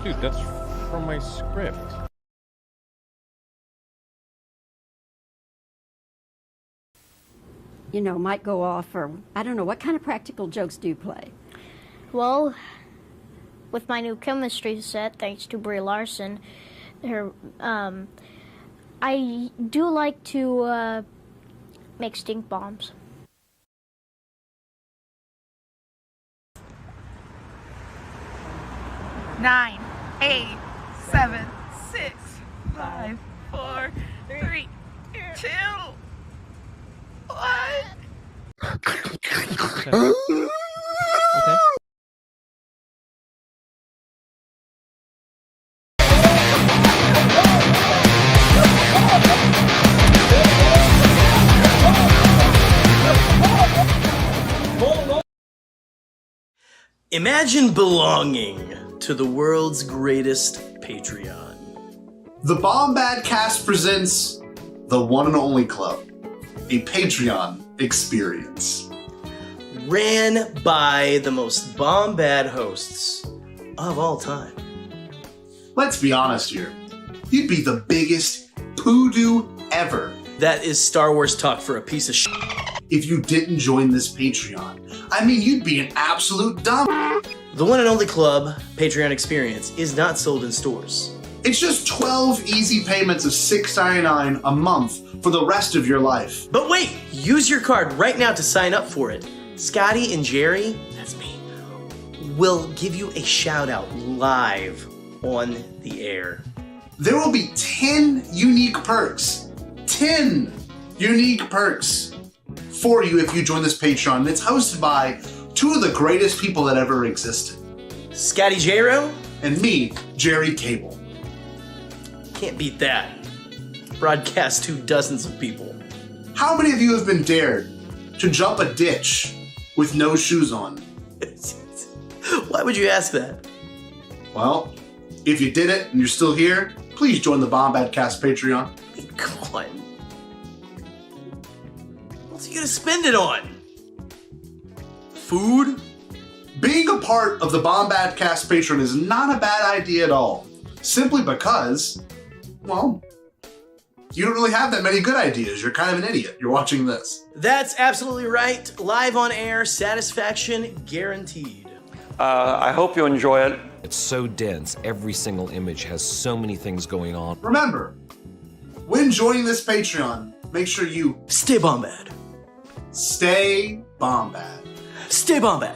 Dude, that's from my script. You know, might go off, or I don't know, what kind of practical jokes do you play? Well, with my new chemistry set, thanks to Brie Larson, I do like to make stink bombs. Nine, 8, 7, 6, 5, 4, 3, 2, 1. Okay. Imagine belonging to the world's greatest Patreon. The Bombadcast presents the one and only club, a Patreon experience. Ran by the most Bombad hosts of all time. Let's be honest here. You'd be the biggest poodoo ever That is Star Wars talk for a piece of shit. if you didn't join this Patreon. I mean, you'd be an absolute dumb. The one and only club, Patreon Experience, is not sold in stores. It's just 12 easy payments of $6.99 a month for the rest of your life. But wait, use your card right now to sign up for it. Scotty and Jerry, that's me, will give you a shout out live on the air. There will be 10 unique perks. 10 unique perks for you if you join this Patreon. And it's hosted by two of the greatest people that ever existed. Scotty J-Ro? And me, Jerry Cable. Can't beat that. Broadcast to dozens of people. How many of you have been dared to jump a ditch with no shoes on? Why would you ask that? Well, if you did it and you're still here, please join the Bombadcast Patreon. Come on. What's he gonna spend it on? Food? Being a part of the Bombadcast Patreon is not a bad idea at all. Simply because, well, you don't really have that many good ideas. You're kind of an idiot. You're watching this. That's absolutely right. Live on air, satisfaction guaranteed. I hope you enjoy it. It's so dense. Every single image has so many things going on. Remember, when joining this Patreon, make sure you Stay Bombad. stay Bombad. Stay Bombad.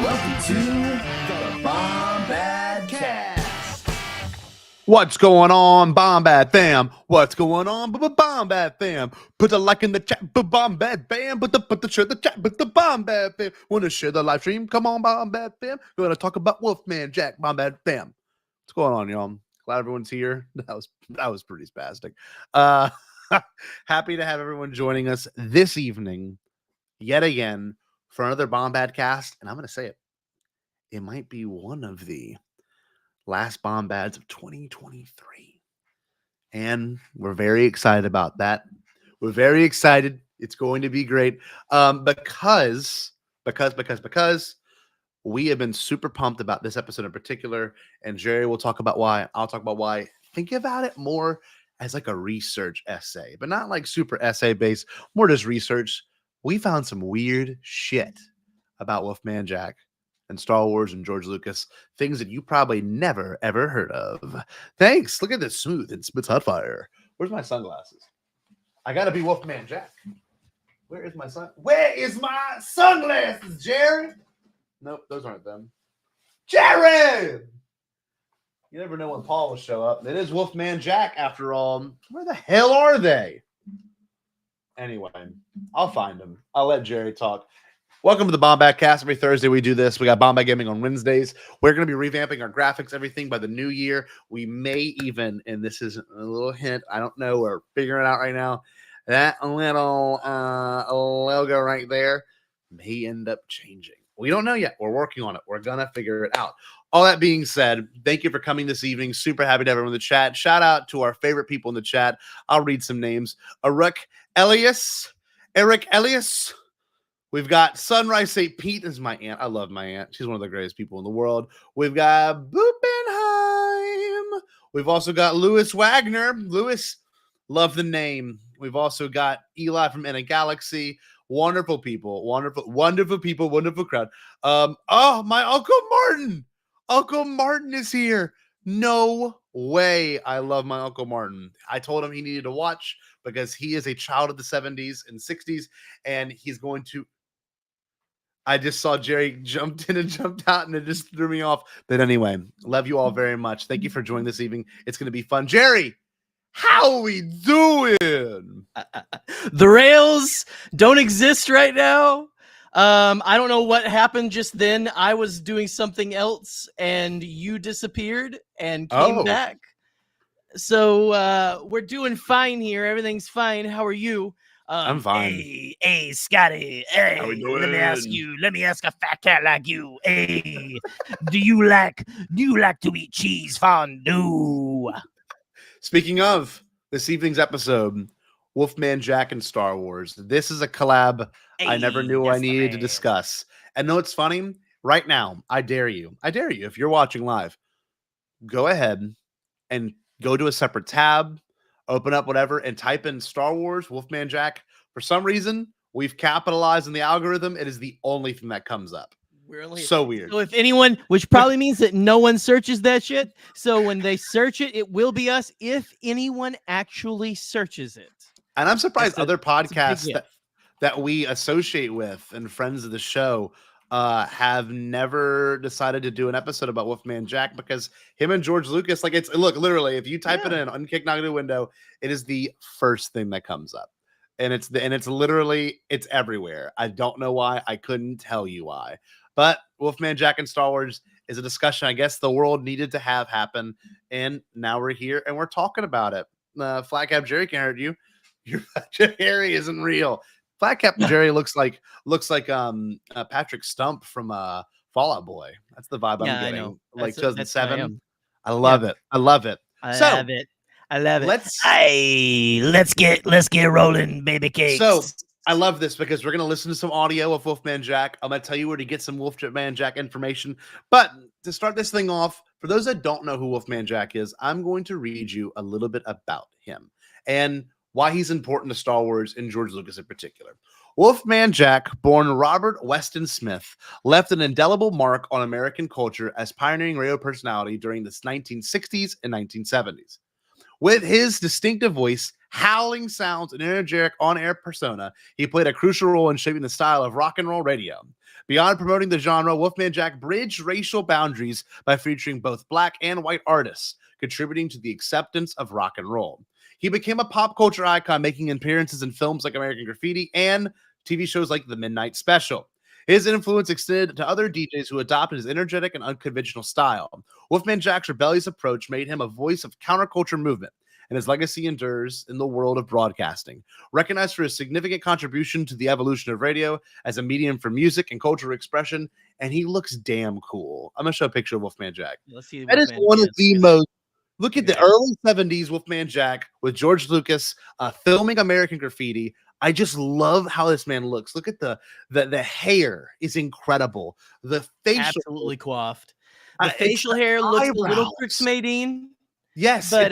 Welcome to the Bombadcast. What's going on, Bombad fam? What's going on, Bombad fam? Put the like in the chat, Bombad fam. Put the share the chat, the Bombad fam. Want to share the live stream? Come on, Bombad fam. We're gonna talk about Wolfman Jack, Bombad fam. What's going on, y'all? Glad everyone's here. That was pretty spastic. Happy to have everyone joining us this evening, yet again, for another Bombadcast. And I'm gonna say it. It might be one of the last Bombads of 2023. And we're very excited about that. We're very excited. It's going to be great. Because we have been super pumped about this episode in particular, and Jerry will talk about why. I'll talk about why. Think about it more as like a research essay, but not like super essay based, more just research. We found some weird shit about Wolfman Jack and Star Wars and George Lucas, things that you probably never ever heard of. Thanks. Look at this smooth and spits hot fire. Where's my sunglasses? I gotta be Wolfman Jack. Where is my sunglasses, Jerry? Nope, those aren't them. Jerry! You never know when Paul will show up. It is Wolfman Jack, after all. Where the hell are they? Anyway, I'll find them. I'll let Jerry talk. Welcome to the Bombadcast. Every Thursday we do this. We got Bombad Gaming on Wednesdays. We're going to be revamping our graphics, everything by the new year. We may even, and this is a little hint, I don't know, we're figuring it out right now. That little logo right there may end up changing. We don't know yet. We're working on it. We're going to figure it out. All that being said, thank you for coming this evening. Super happy to have everyone in the chat. Shout out to our favorite people in the chat. I'll read some names. Eric Elias. We've got Sunrise St. Pete. This is my aunt. I love my aunt. She's one of the greatest people in the world. We've got Bupenheim. We've also got Lewis Wagner. Lewis, love the name. We've also got Eli from In a Galaxy. Wonderful people. Wonderful people. Wonderful crowd. Oh, my Uncle Martin. Uncle Martin is here. No way. I love my Uncle Martin. I told him he needed to watch because he is a child of the 70s and 60s, and he's going to. I just saw Jerry jumped in and jumped out, and it just threw me off. But anyway, love you all very much. Thank you for joining this evening. It's going to be fun. Jerry, how are we doing? The rails don't exist right now. I don't know what happened just then. I was doing something else, and you disappeared and came back. So we're doing fine here. Everything's fine. How are you? I'm fine. Hey, Scotty. Hey, how we doing? Let me ask a fat cat like you. Hey, do you like to eat cheese fondue? Speaking of this evening's episode, Wolfman Jack and Star Wars. This is a collab I never knew I needed to discuss. And know what's funny? Right now, I dare you, if you're watching live, go ahead and go to a separate tab, open up whatever, and type in Star Wars, Wolfman Jack. For some reason, we've capitalized in the algorithm. It is the only thing that comes up. So weird. So if anyone, which probably means that no one searches that shit. So when they search it, it will be us if anyone actually searches it. And I'm surprised other podcasts that we associate with and friends of the show have never decided to do an episode about Wolfman Jack, because him and George Lucas, like, it's literally, if you type it in Unkick Negative Window, it is the first thing that comes up. And it's literally, it's everywhere. I don't know why. I couldn't tell you why. But Wolfman Jack and Star Wars is a discussion I guess the world needed to have happen. And now we're here and we're talking about it. Flat Cap Jerry can't hurt you. Your Harry isn't real. Flat Cap Jerry looks like Patrick Stump from Fall Out Boy. That's the vibe I'm getting. I know. Like 2007. I love it. I love it. I love it. Let's get rolling, baby cakes. So I love this because we're going to listen to some audio of Wolfman Jack. I'm going to tell you where to get some Wolfman Jack information. But to start this thing off, for those that don't know who Wolfman Jack is, I'm going to read you a little bit about him and why he's important to Star Wars and George Lucas in particular. Wolfman Jack, born Robert Weston Smith, left an indelible mark on American culture as pioneering radio personality during the 1960s and 1970s. With his distinctive voice, howling sounds, and energetic on-air persona, he played a crucial role in shaping the style of rock and roll radio. Beyond promoting the genre, Wolfman Jack bridged racial boundaries by featuring both black and white artists, contributing to the acceptance of rock and roll. He became a pop culture icon, making appearances in films like American Graffiti and TV shows like The Midnight Special. His influence extended to other DJs who adopted his energetic and unconventional style. Wolfman Jack's rebellious approach made him a voice of counterculture movement, and his legacy endures in the world of broadcasting. Recognized for his significant contribution to the evolution of radio as a medium for music and cultural expression, and he looks damn cool. I'm going to show a picture of Wolfman Jack. Let's see. That is one of the most Look at the early 70s Wolfman Jack with George Lucas filming American Graffiti. I just love how this man looks. Look at the hair is incredible. The facial Absolutely coiffed. The facial hair looks a little Crooksmadine. Yes, but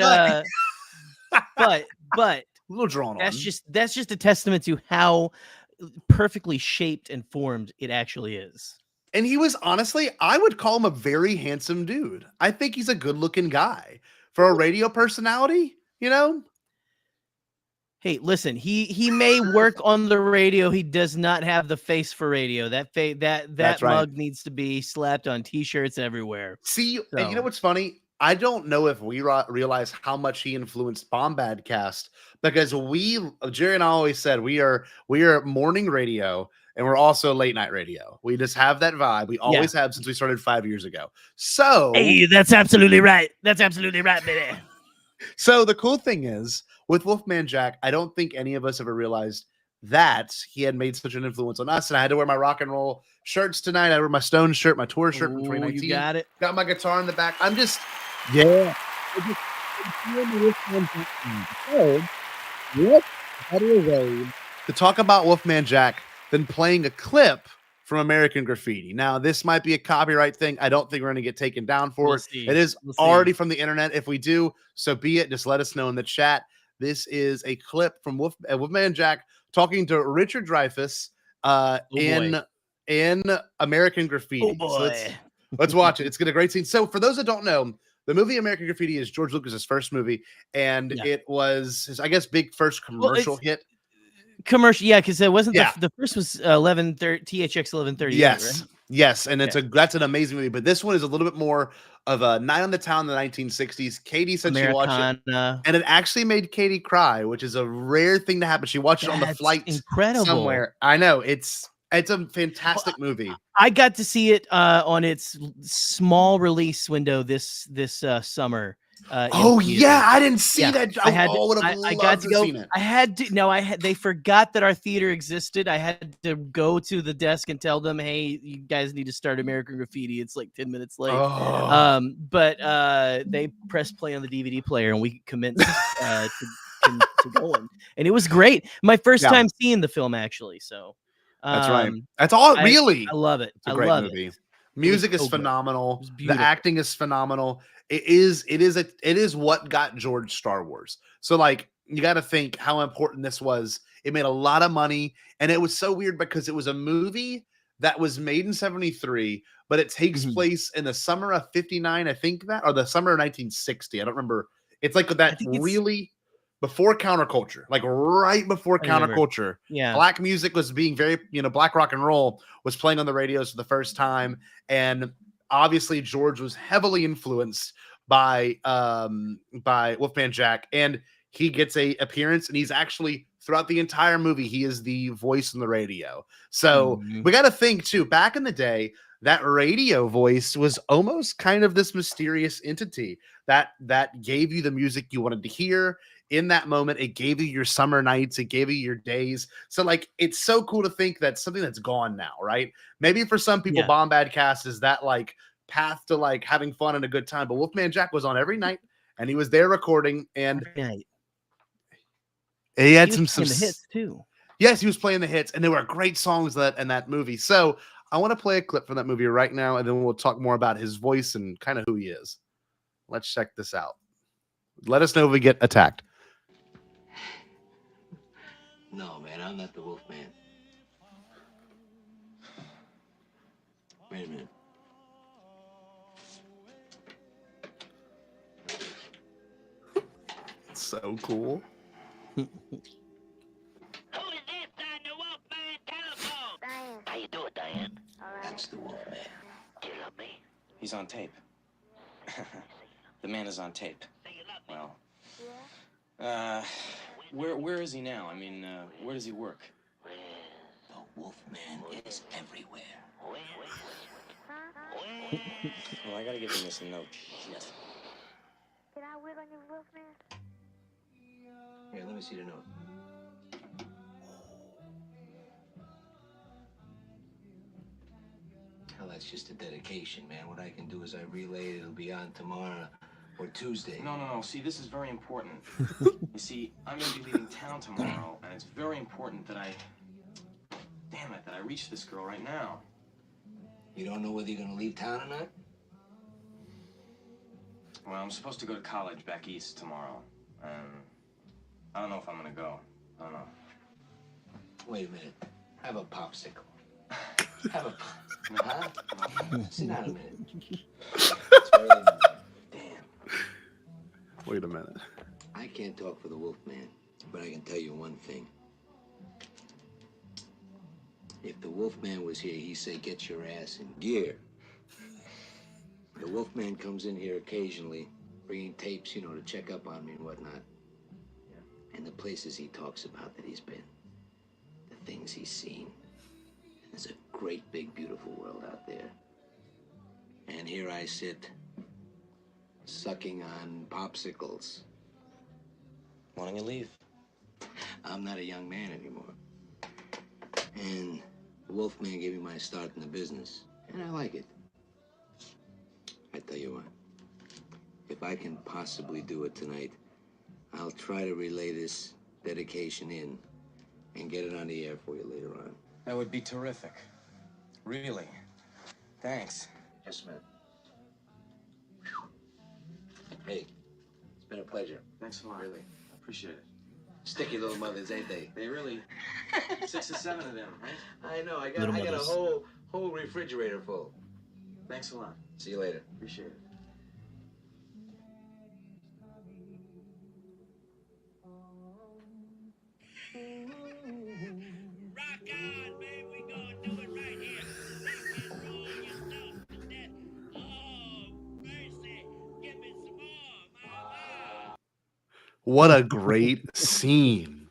but a little drawn that's on. That's just a testament to how perfectly shaped and formed it actually is. And he was honestly, I would call him a very handsome dude. I think he's a good-looking guy for a radio personality, you know? Hey, listen, he may work on the radio. He does not have the face for radio. That mug needs to be slapped on t-shirts everywhere. See, and you know what's funny? I don't know if we realize how much he influenced Bombadcast, because Jerry and I always said we are morning radio and we're also late night radio. We just have that vibe. We always have since we started 5 years ago. So hey, that's absolutely right. That's absolutely right, baby. So the cool thing is with Wolfman Jack, I don't think any of us ever realized that he had made such an influence on us. And I had to wear my rock and roll shirts tonight. I wear my Stone shirt, my tour shirt from 2019. You got it. Got my guitar in the back. I'm just to talk about Wolfman Jack than playing a clip from American Graffiti. Now, this might be a copyright thing. I don't think we're going to get taken down for it. It is already from the internet. If we do, so be it. Just let us know in the chat. This is a clip from Wolfman Jack talking to Richard Dreyfuss in American Graffiti. Oh boy. So let's watch it. It's got a great scene. So for those that don't know, the movie American Graffiti is George Lucas's first movie, and it was his, I guess, big first commercial hit. Commercial, yeah, because it wasn't the first was THX 1138. Yes, right? yes, and that's an amazing movie. But this one is a little bit more of a Night on the Town in the 1960s. Katie said she watched it, and it actually made Katie cry, which is a rare thing to happen. She watched it on the flight somewhere. I know it's a fantastic movie. I got to see it on its small release window this summer. I didn't see that. I got to go. I had to. No, they forgot that our theater existed. I had to go to the desk and tell them, "Hey, you guys need to start American Graffiti. It's like 10 minutes late." But they pressed play on the DVD player, and we commenced to going, and it was great. My first time seeing the film, actually. So that's right. That's all. Really, I love it. It's a great movie. Music is phenomenal. The acting is phenomenal. It is what got George Star Wars. So like you got to think how important this was. It made a lot of money, and it was so weird because it was a movie that was made in 1973, but it takes place in the summer of 1959, I think that, or the summer of 1960. I don't remember. It's like that really before counterculture, like right before counterculture. Yeah, black music was being very, black rock and roll was playing on the radios for the first time, and obviously George was heavily influenced by Wolfman Jack, and he gets a appearance, and he's actually throughout the entire movie he is the voice on the radio. So we got to think too, back in the day, that radio voice was almost kind of this mysterious entity that gave you the music you wanted to hear in that moment. It gave you your summer nights, it gave you your days. So like it's so cool to think that something that's gone now, right? Maybe for some people Bombadcast is that like path to like having fun and a good time, but Wolfman Jack was on every night, and he was there recording, and he had some hits too. Yes, he was playing the hits, and there were great songs in that movie. So I want to play a clip from that movie right now, and then we'll talk more about his voice and kind of who he is. Let's check this out. Let us know if we get attacked. No, man, I'm not the Wolfman. Wait a minute. So cool. Who is this on the Wolfman telephone? Diane. How you doing, Diane? All right. That's the Wolfman. Do you love me? He's on tape. The man is on tape. Well, Yeah. where is he now? I mean, where does he work? The Wolfman is everywhere. Well, I gotta give him this note. Can I wiggle on your Wolfman? Here, let me see the note. Hell, that's just a dedication, man. What I can do is I relay it. It'll be on tomorrow. Or Tuesday? No. See, this is very important. You see, I'm going to be leaving town tomorrow, and it's very important that damn it, that I reach this girl right now. You don't know whether you're going to leave town or not? Well, I'm supposed to go to college back east tomorrow, and I don't know if I'm going to go. I don't know. Wait a minute. Have a popsicle. Have a... Huh? Sit down a minute. It's very important. Damn. Wait a minute. I can't talk for the Wolfman, but I can tell you one thing. If the Wolfman was here, he'd say, get your ass in gear. The Wolfman comes in here occasionally, bringing tapes, you know, to check up on me and whatnot. And the places he talks about that he's been, the things he's seen. And there's a great, big, beautiful world out there. And here I sit, sucking on popsicles. Why don't you leave? I'm not a young man anymore. And the Wolfman gave me my start in the business, and I like it. I tell you what, if I can possibly do it tonight, I'll try to relay this dedication in and get it on the air for you later on. That would be terrific. Really. Thanks. Yes, man. Hey, it's been a pleasure. Thanks a lot. Really. I appreciate it. Sticky little mothers, ain't they? They really... 6 or 7 of them, right? I know. I got a whole refrigerator full. Thanks a lot. See you later. Appreciate it. What a great scene.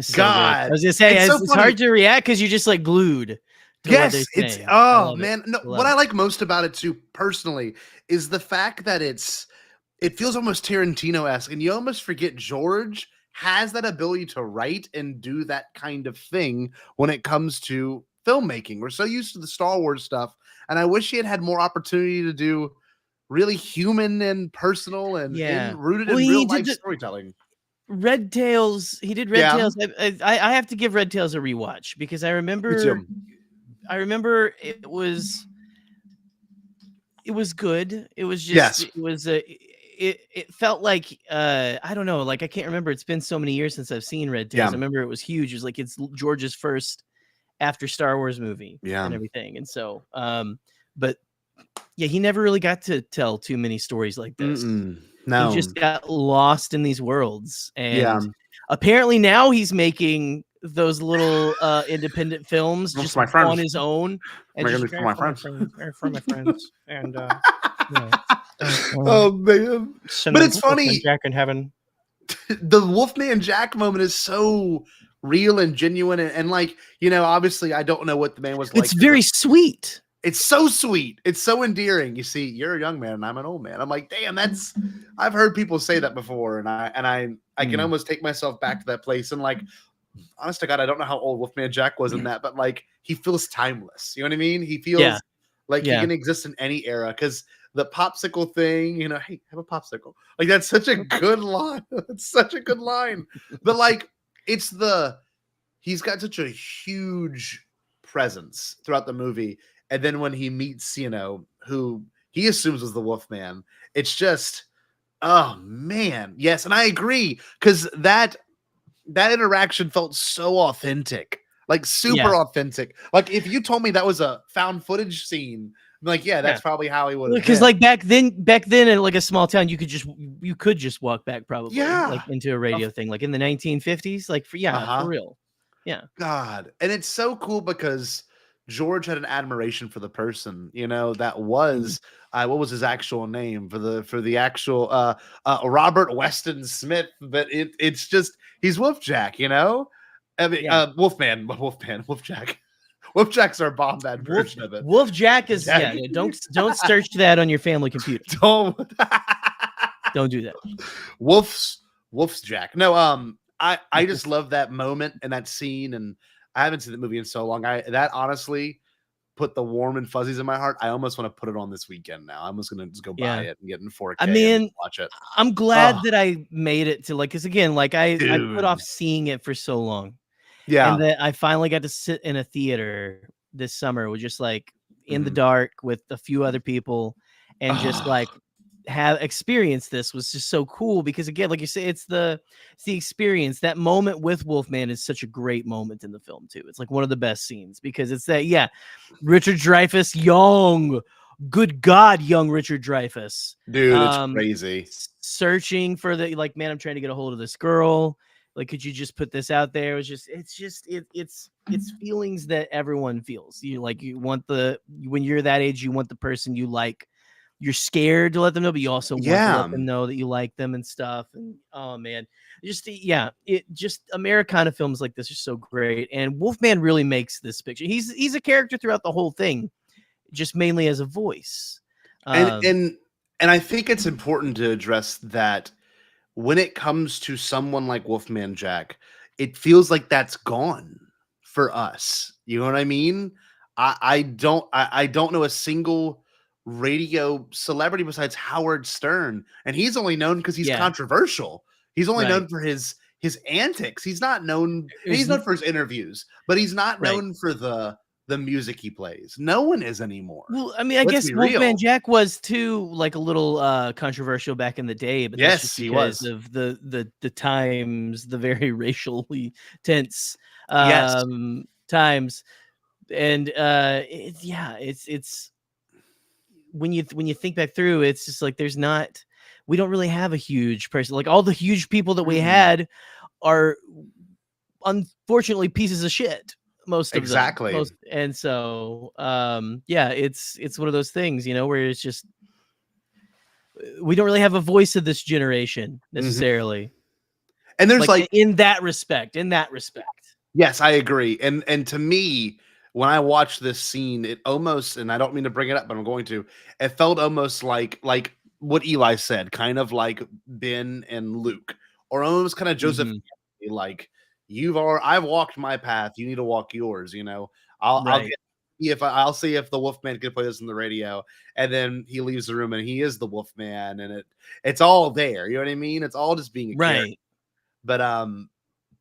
So God. good. I was gonna say it's hard to react because you just like glued. Yes, it's man. No, what I like most about it too, personally, is the fact that it feels almost Tarantino-esque, and you almost forget George has that ability to write and do that kind of thing when it comes to filmmaking. We're so used to the Star Wars stuff, and I wish he had more opportunity to do really human and personal and rooted in real life storytelling. Red Tails, he did Red Tails. I have to give Red Tails a rewatch because I remember it was good. It was just it felt like I don't know, like I can't remember. It's been so many years since I've seen Red Tails. I remember it was huge. It was like it's George's first after Star Wars movie and everything. And so but yeah, he never really got to tell too many stories like this. No, he just got lost in these worlds, and apparently now he's making those little independent films just on his own. And just for my friends, and oh man! But it's funny. Jack in heaven. The Wolfman Jack moment is so real and genuine, and like obviously, I don't know what the man was like. It's very sweet. It's so sweet. It's so endearing. You see, you're a young man and I'm an old man. I'm like, damn, I've heard people say that before. And I can almost take myself back to that place. And like, honest to God, I don't know how old Wolfman Jack was in that, but like, he feels timeless. You know what I mean? He feels like he can exist in any era. Cause the popsicle thing, hey, have a popsicle. Like, that's such a good line. It's such a good line. But like, he's got such a huge presence throughout the movie. And then when he meets, who he assumes was the Wolfman, it's just, oh man, yes. And I agree, because that interaction felt so authentic, like super authentic. Like if you told me that was a found footage scene, I'm like, yeah, that's probably how he would have. Because like back then in like a small town, you could just walk back probably, like into a radio thing, like in the 1950s, like for real, God, and it's so cool because George had an admiration for the person, that was what was his actual name for the actual Robert Weston Smith, but it's just he's Wolfjack, I mean Wolfman, Wolfjack. Wolfjack's our Bombad version of it. Wolfjack is don't search that on your family computer. Don't do that. Wolf's Jack. No, I just love that moment and that scene, and I haven't seen the movie in so long. That honestly, put the warm and fuzzies in my heart. I almost want to put it on this weekend now. I'm almost gonna just go buy it and get it in 4K and watch it. I'm glad that I made it to like, because again, like I put off Dude. seeing it for so long. Yeah. And that I finally got to sit in a theater this summer with just like in the dark with a few other people and just like have experienced this was just so cool because again, like you say, it's the experience. That moment with Wolfman is such a great moment in the film too. It's like one of the best scenes because it's that, Richard Dreyfuss, young, good God, young Richard Dreyfuss. Dude, it's crazy. Searching for the, like, man, I'm trying to get a hold of this girl. Like, could you just put this out there? It's feelings that everyone feels. You want when you're that age, you want the person you like. You're scared to let them know, but you also want to let them know that you like them and stuff. And oh man, Americana films like this are so great. And Wolfman really makes this picture. He's a character throughout the whole thing, just mainly as a voice. And I think it's important to address that. When it comes to someone like Wolfman Jack, it feels like that's gone for us. You know what I mean? I don't know a single radio celebrity besides Howard Stern, and he's only known because he's controversial. He's only known for his antics. He's not known. He's known for his interviews, but he's not known for the music he plays. No one is anymore. Well, I mean, I guess Wolfman Jack was too, like, a little controversial back in the day, but yes, just he because was of the times, the very racially tense times, and it's when you think back through, it's just like we don't really have a huge person. Like all the huge people that we had are unfortunately pieces of shit. Most of them. And so it's one of those things, where it's just we don't really have a voice of this generation necessarily. And there's like in that respect. Yes, I agree. And to me, when I watched this scene, it almost, and I don't mean to bring it up, but I'm going to, it felt almost like what Eli said, kind of like Ben and Luke, or almost kind of Joseph, like I've walked my path. You need to walk yours. I'll see if the Wolfman can play this on the radio, and then he leaves the room and he is the Wolfman, and it's all there. You know what I mean? It's all just being a character. But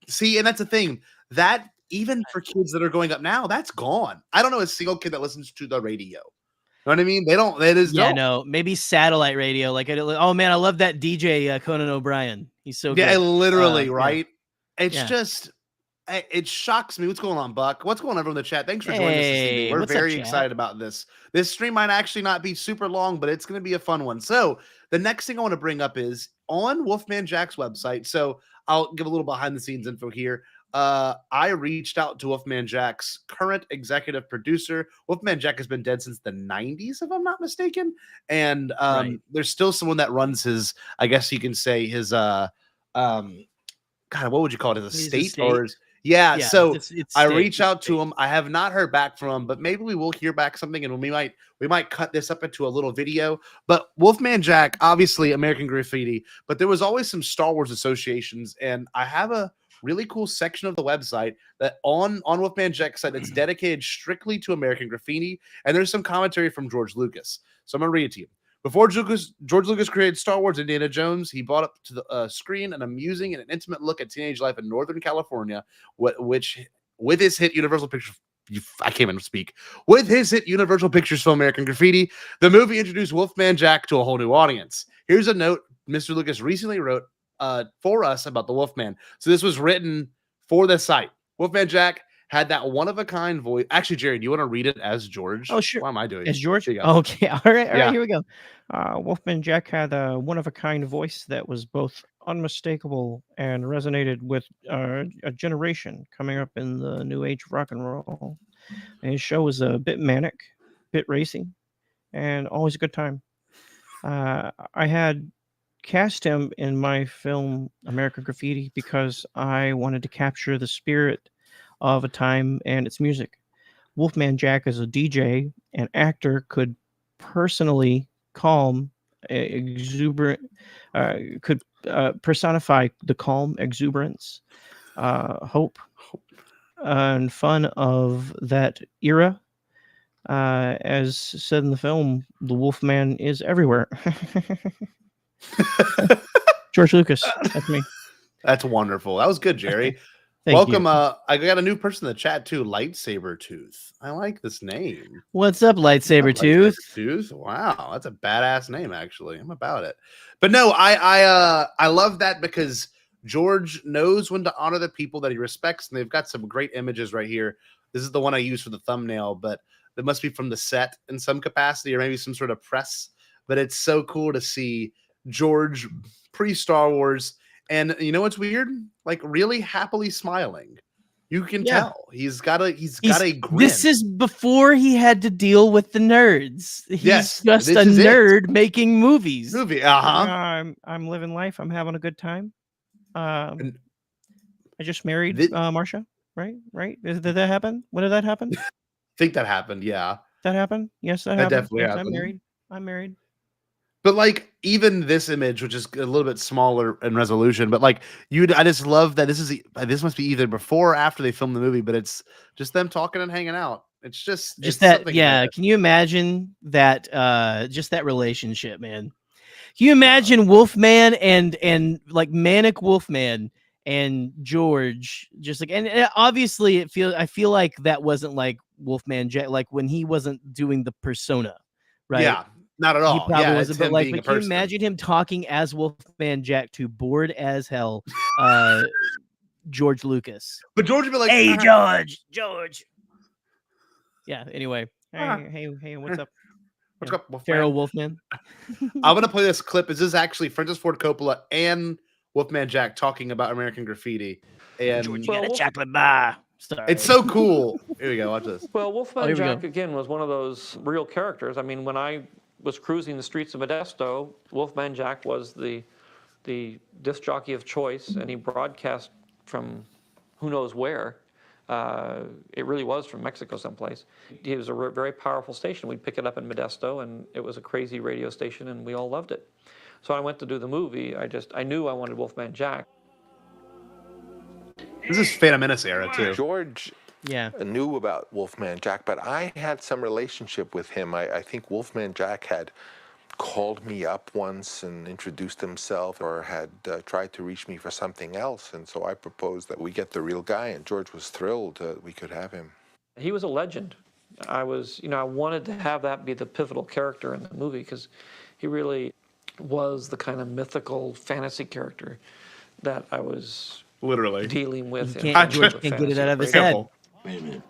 see, and that's the thing that even for kids that are growing up now, that's gone. I don't know a single kid that listens to the radio. You know what I mean? They don't. No. Maybe satellite radio. Like, oh man, I love that DJ Conan O'Brien. He's so good. Literally, right? It's just, it shocks me. What's going on, Buck? What's going on everyone in the chat? Thanks for joining us this evening. We're very excited about this. This stream might actually not be super long, but it's going to be a fun one. So the next thing I want to bring up is on Wolfman Jack's website. So I'll give a little behind the scenes info here. I reached out to Wolfman Jack's current executive producer. Wolfman Jack has been dead since the 90s, if I'm not mistaken. And there's still someone that runs his, I guess you can say his, God, what would you call it? His estate? Or his, so it's I reach out to him. I have not heard back from him, but maybe we will hear back something, and we might cut this up into a little video. But Wolfman Jack, obviously American Graffiti, but there was always some Star Wars associations, and I have a really cool section of the website that on Wolfman Jack's site that's dedicated strictly to American Graffiti, and there's some commentary from George Lucas. So I'm gonna read it to you. Before George Lucas created Star Wars Indiana Jones, he brought up to the screen an amusing and an intimate look at teenage life in Northern California, which with his hit Universal Pictures, I can't even speak. With his hit Universal Pictures film American Graffiti, the movie introduced Wolfman Jack to a whole new audience. Here's a note Mr. Lucas recently wrote for us about the Wolfman. So this was written for the site. Wolfman Jack had that one-of-a-kind voice. Actually, Jerry, do you want to read it as George? Oh, sure. What am I doing? As George? Okay. All right, here we go. Wolfman Jack had a one-of-a-kind voice that was both unmistakable and resonated with a generation coming up in the new age of rock and roll. And his show was a bit manic, bit racy, and always a good time. I had cast him in my film American Graffiti because I wanted to capture the spirit of a time and its music. Wolfman Jack as a DJ and actor could personally calm exuberant, could personify the calm exuberance, hope, and fun of that era as said in the film, the Wolfman is everywhere. George Lucas, that's me. That's wonderful. That was good, Jerry. Thank Welcome. you. I got a new person in the chat too, Lightsaber Tooth. I like this name. What's up, Lightsaber Tooth? Tooth. Wow, that's a badass name. Actually, I'm about it. But no, I love that because George knows when to honor the people that he respects, and they've got some great images right here. This is the one I use for the thumbnail, but it must be from the set in some capacity, or maybe some sort of press. But it's so cool to see George pre-Star Wars. And you know what's weird? Like really happily smiling. You can tell he's got a grin. This is before he had to deal with the nerds. He's just a nerd making movies. I'm living life. I'm having a good time. I just married Marsha. Right? Did that happen? When did that happen? I think that happened. Yeah, that happened. Yes, that happened. Definitely yes, happened. I'm married. But like even this image, which is a little bit smaller in resolution, but like I just love that this must be either before or after they filmed the movie, but it's just them talking and hanging out. It's just that. Yeah. Can you imagine that? Just that relationship, man. Can you imagine Wolfman and like manic Wolfman and George just like, and obviously I feel like that wasn't like Wolfman Jack, like when he wasn't doing the persona, right? Yeah. Not at all. He probably wasn't, but like, but can you imagine him talking as Wolfman Jack to bored as hell George Lucas? But George would be like, "Hey, George." Yeah. Anyway, hey, what's up? What's up, Wolfman? Feral Wolfman. I'm gonna play this clip. This is actually Francis Ford Coppola and Wolfman Jack talking about American Graffiti. And George, you got a chocolate bar. Sorry. It's so cool. Here we go. Watch this. Well, Wolfman Jack again was one of those real characters. I mean, when I was cruising the streets of Modesto, Wolfman Jack was the disc jockey of choice, and he broadcast from who knows where. It really was from Mexico someplace. He was a very powerful station. We'd pick it up in Modesto, and it was a crazy radio station, and we all loved it. So I went to do the movie. I knew I wanted Wolfman Jack. This is Phantom Menace era too. George knew about Wolfman Jack, but I had some relationship with him. I think Wolfman Jack had called me up once and introduced himself, or had tried to reach me for something else, and so I proposed that we get the real guy, and George was thrilled we could have him. He was a legend. I wanted to have that be the pivotal character in the movie because he really was the kind of mythical fantasy character that I was literally dealing with. George can't get it out of his head. Wait a minute.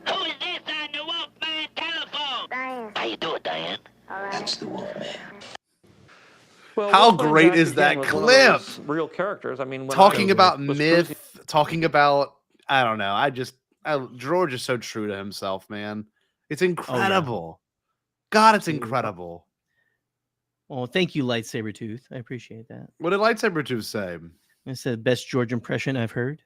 Who is this on the Wolfman telephone? Diane. How you doing, Diane? All right. That's the Wolfman. Well, how Wolfman great Jack, is again, that was clip? one of those real characters. I mean, when talking I about was myth, talking about I don't know. George is so true to himself, man. It's incredible. God, it's incredible. Well, thank you, Lightsaber Tooth. I appreciate that. What did Lightsaber Tooth say? It said best George impression I've heard.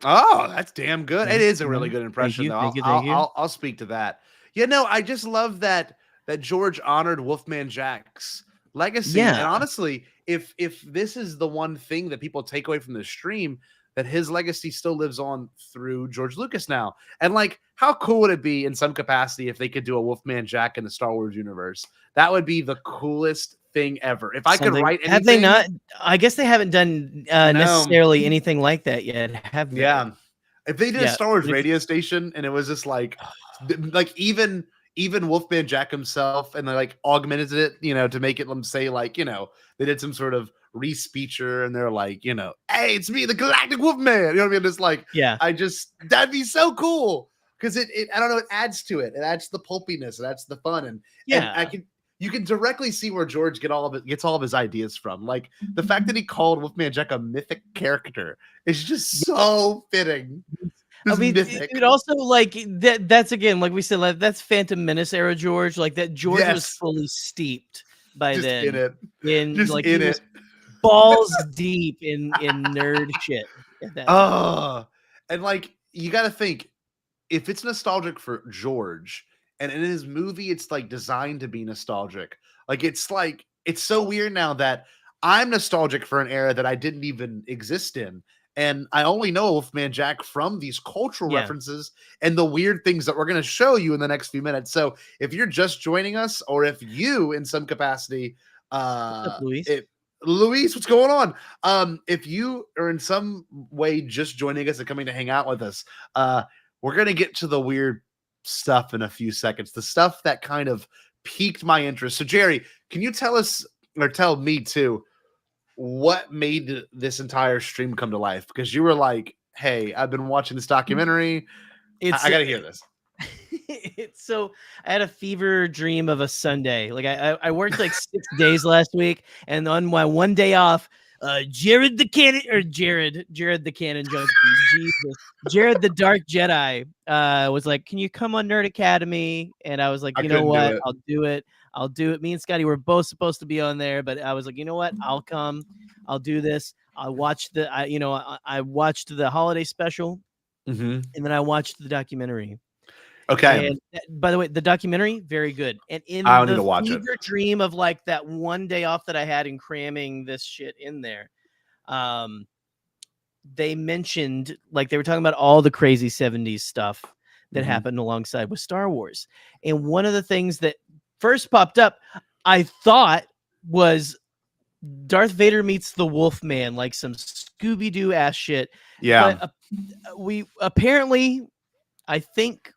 Oh, that's damn good. Yeah. It is a really good impression, though. Thank you. I'll speak to that. Yeah, no, I just love that George honored Wolfman Jack's legacy. Yeah. And honestly, if this is the one thing that people take away from the stream, that his legacy still lives on through George Lucas now. And like, how cool would it be in some capacity if they could do a Wolfman Jack in the Star Wars universe? That would be the coolest thing ever. If I could write anything. Have they not? I guess they haven't done necessarily anything like that yet, have they? Yeah. If they did a Star Wars radio station and it was just like even Wolfman Jack himself, and they like augmented it, to make it say like, they did some sort of re-speecher and they're like, hey, it's me, the Galactic Wolfman. You know what I mean? Just like, that'd be so cool. Because it I don't know, it adds to it. It adds the pulpiness, it adds the fun. And you can directly see where George gets all of his ideas from. Like the fact that he called Wolfman Jack a mythic character is just so fitting. I mean, it also like that's again, like we said, like, that's Phantom Menace era George. Like that George was fully steeped by just then. In it. Balls deep in nerd shit. And like you got to think, if it's nostalgic for George, and in his movie it's like designed to be nostalgic. Like it's so weird now that I'm nostalgic for an era that I didn't even exist in. And I only know Wolfman Jack from these cultural references and the weird things that we're going to show you in the next few minutes. So if you're just joining us, or if you in some capacity, what's up, Luis? Luis, what's going on? If you are in some way just joining us and coming to hang out with us, we're going to get to the weird stuff in a few seconds, the stuff that kind of piqued my interest. So Jerry, can you tell us, or tell me too, what made this entire stream come to life? Because you were like, hey, I've been watching this documentary. I got to hear this. So I had a fever dream of a Sunday. Like I worked like 6 days last week, and on my one day off, Jared the Cannon Junkie, Jesus, Jared the Dark Jedi was like, "Can you come on Nerd Academy?" And I was like, "You know what? I'll do it. I'll do it." Me and Scotty were both supposed to be on there, but I was like, "You know what? I'll come. I'll do this. I'll watch I watched the holiday special, and then I watched the documentary." Okay. And by the way, the documentary, very good. And in I need the to watch it. fever dream of like that one day off that I had in cramming this shit in there, they mentioned, like, they were talking about all the crazy 70s stuff that happened alongside with Star Wars. And one of the things that first popped up, I thought, was Darth Vader meets the Wolfman, like some Scooby-Doo ass shit. Yeah. But we apparently, I think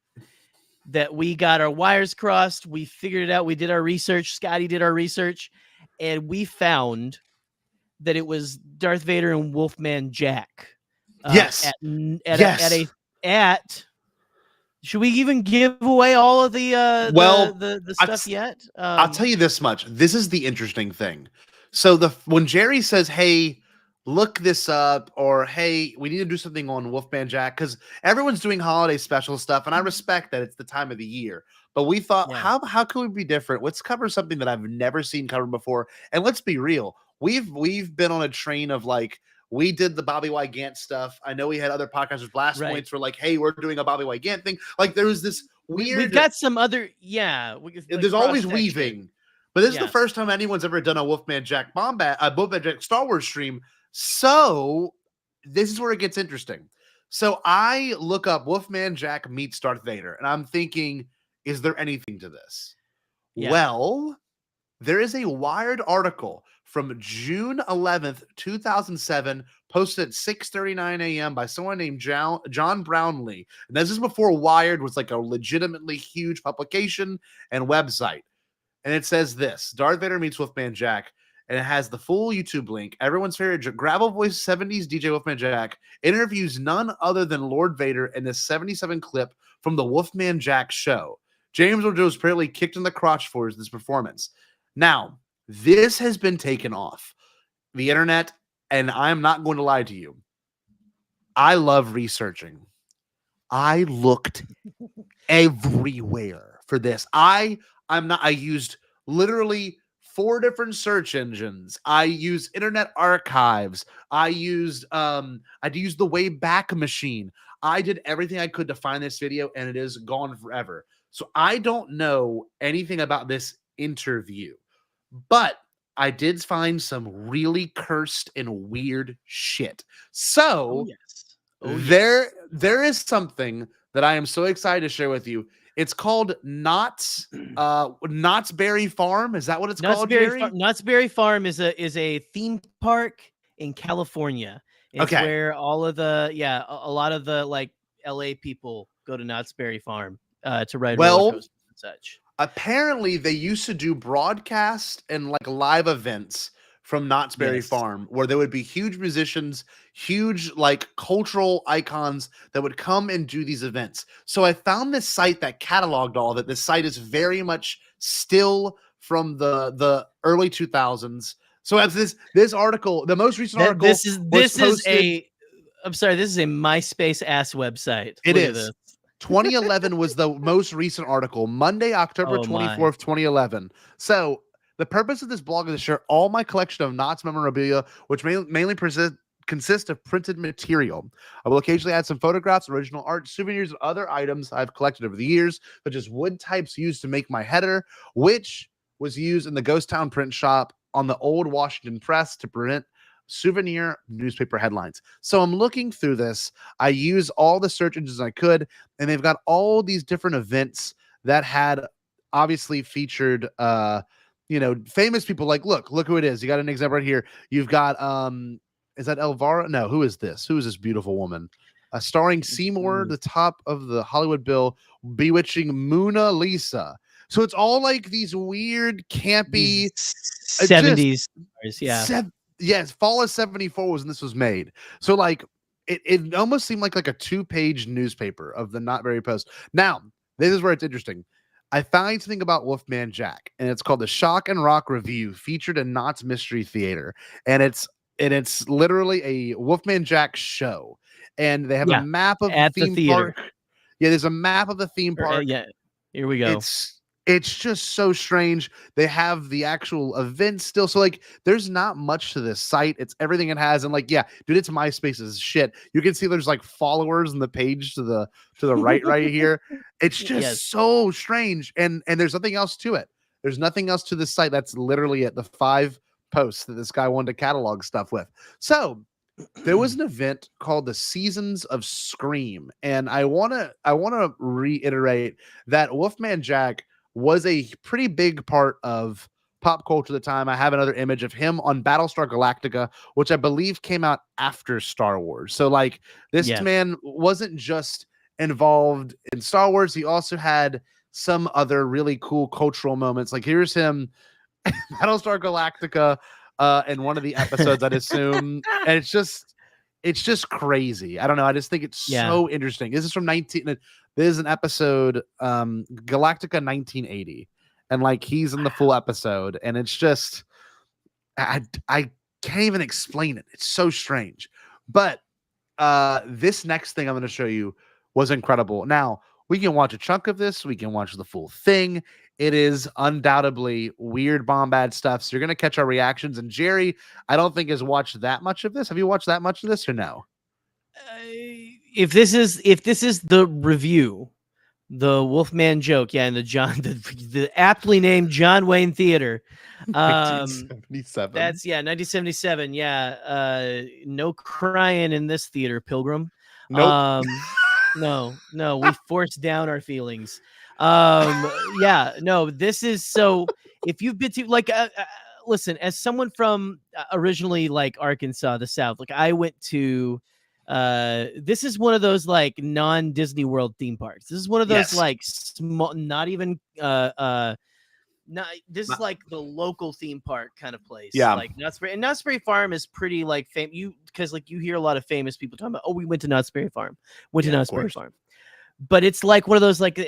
that we got our wires crossed. We figured it out. We did our research. Scotty did our research, and we found that it was Darth Vader and Wolfman Jack. Yes. Should we even give away all of the stuff yet? I'll tell you this much. This is the interesting thing. So when Jerry says, "Hey, look this up," or "Hey, we need to do something on Wolfman Jack," because everyone's doing holiday special stuff, and I respect that it's the time of the year. But we thought, how can we be different? Let's cover something that I've never seen covered before. And let's be real. We've been on a train of, like, we did the Bobby Y. Gant stuff. I know we had other podcasters, Blast Points, were like, "Hey, we're doing a Bobby Y. Gant thing." Like, there was this weird. We've got some other, there's always weaving, but this is the first time anyone's ever done a Wolfman Jack Bombad Jack Star Wars stream. So this is where it gets interesting. So I look up Wolfman Jack meets Darth Vader, and I'm thinking, is there anything to this? Yeah. Well, there is a Wired article from June 11th, 2007, posted at 6:39 a.m. by someone named John Brownlee. And this is before Wired was like a legitimately huge publication and website. And it says this: Darth Vader meets Wolfman Jack. And it has the full YouTube link. Everyone's favorite gravel voice 70s DJ Wolfman Jack interviews none other than Lord Vader in this 77 clip from the Wolfman Jack show. James Earl Jones apparently kicked in the crotch for this performance. Now, this has been taken off the internet, and I'm not going to lie to you. I love researching. I looked everywhere for this. I used literally 4 different search engines. I used Internet Archives. I used the Wayback Machine. I did everything I could to find this video, and it is gone forever. So I don't know anything about this interview, but I did find some really cursed and weird shit. So there is something that I am so excited to share with you. It's called Knott's Berry Farm. Is that what it's called, Jerry? Knott's Berry Farm is a theme park in California. It's where all of a lot of the like LA people go to Knott's Berry Farm to ride roller coasters and such. Apparently, they used to do broadcast and like live events from Knott's Berry Farm, where there would be huge musicians, huge like cultural icons that would come and do these events. So I found this site that cataloged all of it. This site is very much still from the early 2000s. So as this article, the most recent article, this is a MySpace ass website. It is. 2011 was the most recent article, Monday, October 24th, 2011. So the purpose of this blog is to share all my collection of Knott's memorabilia, which mainly consist of printed material. I will occasionally add some photographs, original art, souvenirs, and other items I've collected over the years, such as wood types used to make my header, which was used in the Ghost Town print shop on the old Washington press to print souvenir newspaper headlines. So I'm looking through this. I use all the search engines I could, and they've got all these different events that had obviously featured famous people. Like look who it is. You got an example right here. You've got is that Elvira? No, who is this beautiful woman? Starring Seymour, the top of the Hollywood bill, bewitching Mona Lisa. So it's all like these weird campy 70s stars, yes, fall of 74 was when this was made. So like it almost seemed like a 2-page newspaper of the Not Very Post. Now, this is where it's interesting. I found something about Wolfman Jack, and it's called the Shock and Rock Review, featured in Knott's Mystery Theater. And it's literally a Wolfman Jack show. And they have a map of the theme park. Yeah, there's a map of the theme park. Here we go. It's just so strange. They have the actual event still. So like there's not much to this site. It's everything it has. And like, dude, it's MySpace's shit. You can see there's like followers on the page to the right here. It's just so strange. And there's nothing else to it. There's nothing else to this site. That's literally it. The 5 posts that this guy wanted to catalog stuff with. So there was an event called the Seasons of Scream. And I wanna reiterate that Wolfman Jack was a pretty big part of pop culture at the time. I have another image of him on Battlestar Galactica, which I believe came out after Star Wars. So like this man wasn't just involved in Star Wars. He also had some other really cool cultural moments. Like here's him Battlestar Galactica in one of the episodes, I'd assume. And it's just crazy. I don't know. I just think it's so interesting. This is from this is an episode, Galactica 1980. And like he's in the full episode, and it's just I can't even explain it. It's so strange. But this next thing I'm going to show you was incredible. Now, we can watch a chunk of this, we can watch the full thing. It is undoubtedly weird Bombad stuff. So you're going to catch our reactions. And Jerry, I don't think has watched that much of this. Have you watched that much of this or no? If this is the review, the Wolfman joke, in the aptly named John Wayne Theater, 1977. That's 1977. No crying in this theater, Pilgrim. Nope. No, we forced down our feelings. This is so. If you've been to listen, as someone from originally like Arkansas, the South, like I went to. This is one of those like non-Disney World theme parks. This is one of those like small, not even this is like the local theme park kind of place. Like Knott's Berry Farm is pretty like because like you hear a lot of famous people talking about, we went to Knott's Berry Farm, Farm. But it's like one of those like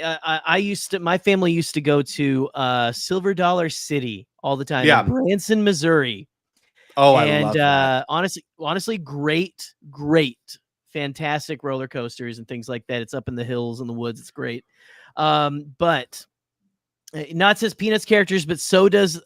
my family used to go to Silver Dollar City all the time in Branson, Missouri. Oh, I love that. Honestly, great, fantastic roller coasters and things like that. It's up in the hills and the woods. It's great. But not says Peanuts characters, but so does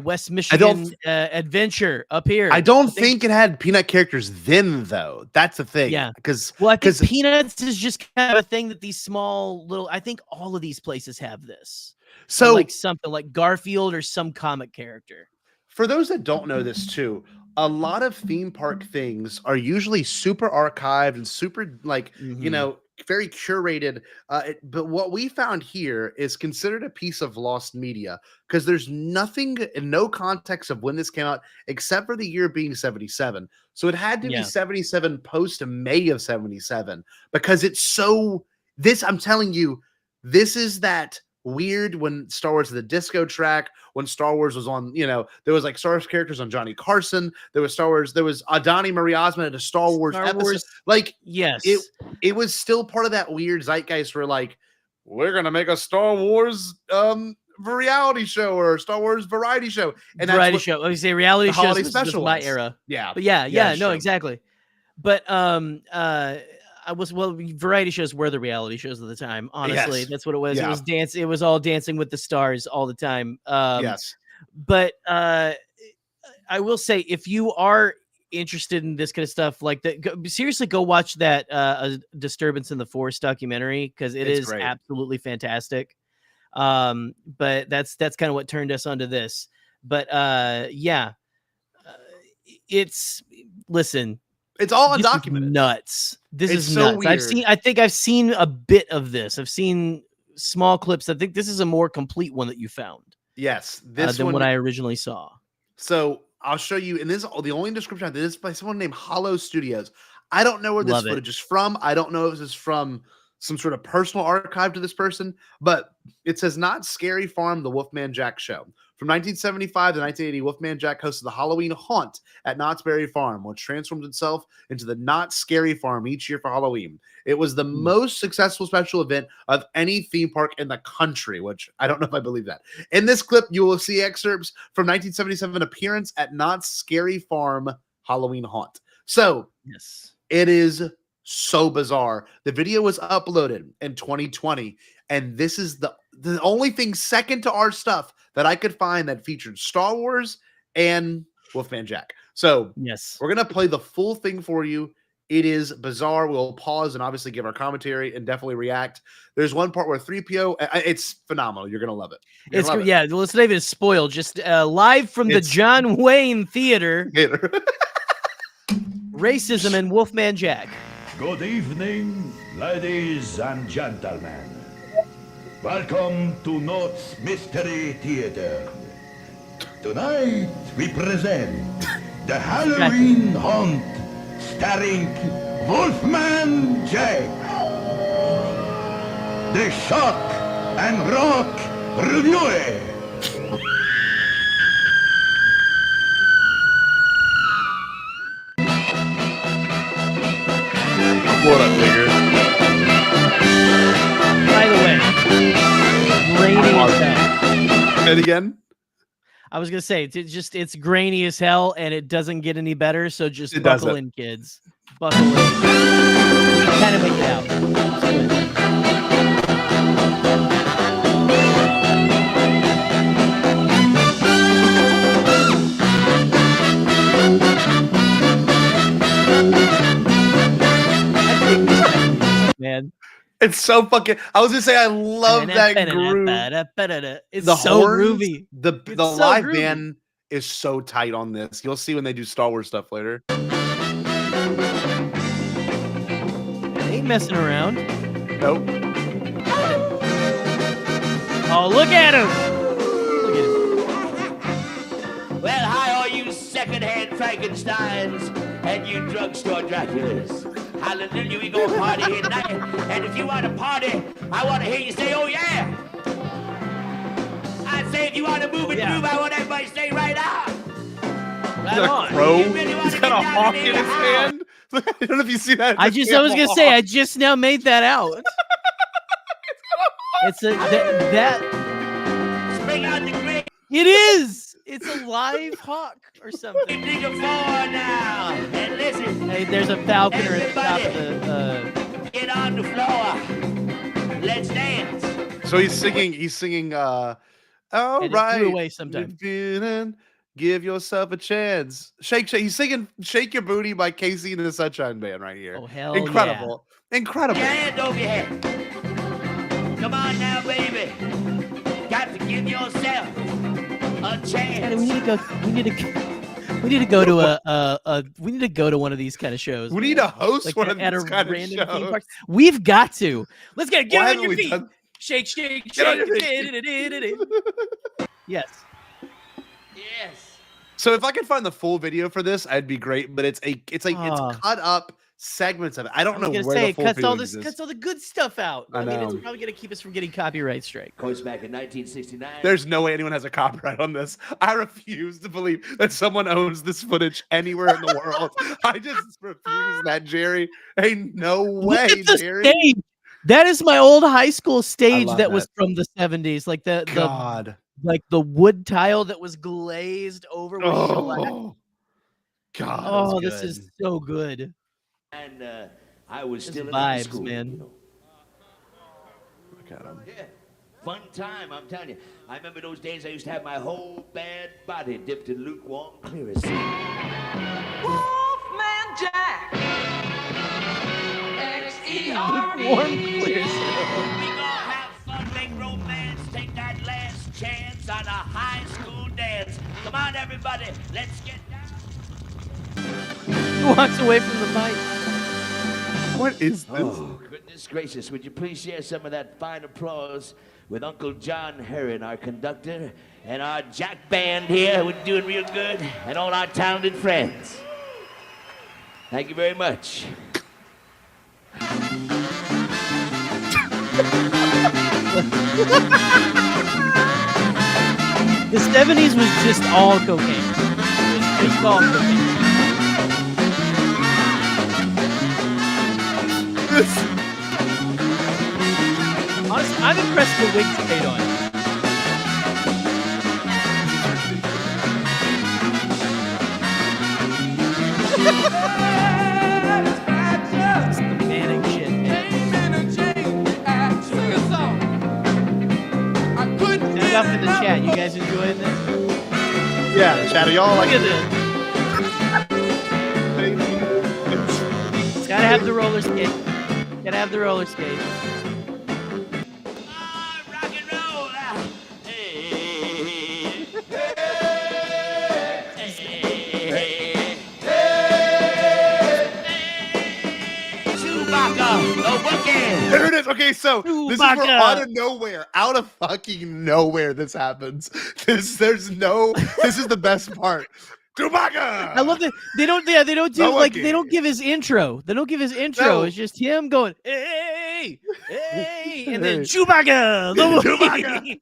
West Michigan Adventure up here. I don't think it had Peanut characters then, though. That's the thing. Yeah, because I think Peanuts is just kind of a thing that these small little. I think all of these places have this. So like something like Garfield or some comic character. For those that don't know this too, a lot of theme park things are usually super archived and super like, very curated. But what we found here is considered a piece of lost media because there's nothing in no context of when this came out except for the year being 77. So it had to be 77 post May of 77 because it's so I'm telling you, this is that weird when Star Wars the disco track, when Star Wars was on, there was like Star Wars characters on Johnny Carson, there was Star Wars, there was Adani Marie Osmond at a Star Wars episode. Like, yes, it was still part of that weird zeitgeist where like, we're gonna make a Star Wars reality show or Star Wars variety show. And variety show. Like you say reality shows was my era. Yeah. But exactly. But variety shows were the reality shows of the time. Honestly, that's what it was. Yeah. It was all Dancing with the Stars all the time. Yes. But I will say, if you are interested in this kind of stuff, like that, seriously, go watch that Disturbance in the Forest documentary because it's is great. Absolutely fantastic. But that's kind of what turned us onto this. But yeah, it's listen. It's all This is undocumented. nuts. This It's is so nuts. weird. I think I've seen a bit of this. I've seen small clips. I think this is a more complete one that you found. Yes, this than one what I originally saw. So I'll show you. And this the only description I did is by someone named Hollow Studios. I don't know where this Love it. footage is from. I don't know if this is from some sort of personal archive to this person, but it says Not Scary Farm, the Wolfman Jack Show. From 1975 to 1980, Wolfman Jack hosted the Halloween Haunt at Knott's Berry Farm, which transformed itself into the Not Scary Farm each year for Halloween. It was the most successful special event of any theme park in the country, which I don't know if I believe that. In this clip, you will see excerpts from 1977 appearance at Knott's Scary Farm Halloween Haunt. So, yes, it is so bizarre. The video was uploaded in 2020, and this is the only thing second to our stuff that I could find that featured Star Wars and Wolfman Jack. So yes, we're gonna play the full thing for you. It is bizarre. We'll pause and obviously give our commentary and definitely react. There's one part where 3PO, it's phenomenal. You're gonna love it. It's good. Yeah, well, it's not even spoiled. Just live from the John Wayne Theater. Racism and Wolfman Jack. Good evening, ladies and gentlemen. Welcome to Knott's Mystery Theater. Tonight we present the Halloween Haunt, starring Wolfman Jack. The Shock and Rock Review. What up, nigger? By the way, grainy as hell. And again? I was gonna say it's grainy as hell, and it doesn't get any better. So just buckle in, kids. Buckle in. Kind of make it out. It's good. Man, it's so fucking. I was gonna say I love that groove. It's The so horns, groovy. The so live groovy. band is so tight on this. You'll see when they do Star Wars stuff later. They ain't messing around. Nope. Oh, look at him! Look at him. Well, hi, all you second-hand Frankensteins and you drugstore Draculas. Hallelujah, we gonna party here tonight. And if you want to party, I want to hear you say, oh yeah. I say if you want to move and groove, I want everybody to say right out. Right on. Crow. You really wanna He's got a get down hawk in in the his house? hand. I don't know if you see that. I was gonna say, I just now made that out. It's a that. Spring out the green. It is. It's a live hawk or something. Dig a four now. And listen. Hey, there's a falconer at the top of the. Get on the floor. Let's dance. So he's singing. All And it right. flew away sometime. Give yourself a chance. Shake. He's singing "Shake Your Booty" by Casey and the Sunshine Band right here. Oh hell Incredible. Incredible. Your hand over your head. Come on now, baby. Got to give yourself a chance. Yeah. We need to go to one of these kind of shows. We need to host like one of at these a kind of random theme shows. park. We've got to. Let's get Why on your haven't we feet. done- Shake, shake, Get on shake. your feet. Yes. Yes. So if I could find the full video for this, I'd be great. But it's cut up segments of it. I don't know gonna where say the it full cuts video all this exists. cuts all the good stuff out. I I mean, it's know. probably gonna keep us from getting copyright strike. Of course, back in 1969. There's no way anyone has a copyright on this. I refuse to believe that someone owns this footage anywhere in the world. I just refuse that, Jerry. Ain't no way, Look at the Jerry. stage. That is my old high school stage love that was that. from the 70s. Like the God. like the wood tile that was glazed over with shellac. Oh, God. Oh, that's this is good. so good. And I was This still in high vibes, school. man. You know. Look at him. Yeah. Fun time, I'm telling you. I remember those days I used to have my whole bad body dipped in lukewarm clearacy. Wolfman Jack. X-E-R-E. Warm clear. We gonna have fun, make romance, take that last chance on a high school dance. Come on, everybody, let's get down. He walks away from the mic. What is this? Oh, goodness gracious. Would you please share some of that fine applause with Uncle John Herron, our conductor, and our Jack band here, who's doing real good, and all our talented friends. Thank you very much. The 70s was just all cocaine. It was just all cocaine. Honestly, I'm impressed the wig stayed on. It's the manic shit. Stand up in the chat. You guys enjoying this? Yeah, chat. Are y'all like Look at this? Gotta have the roller skate. Gotta have the roller skate. There it is. Okay, so this is where out of nowhere, out of fucking nowhere, this happens. This is the best part. Chewbacca. I love that they don't do like they don't give his intro. They don't give his intro. No. It's just him going, hey, hey, and then Chewbacca. Chewbacca.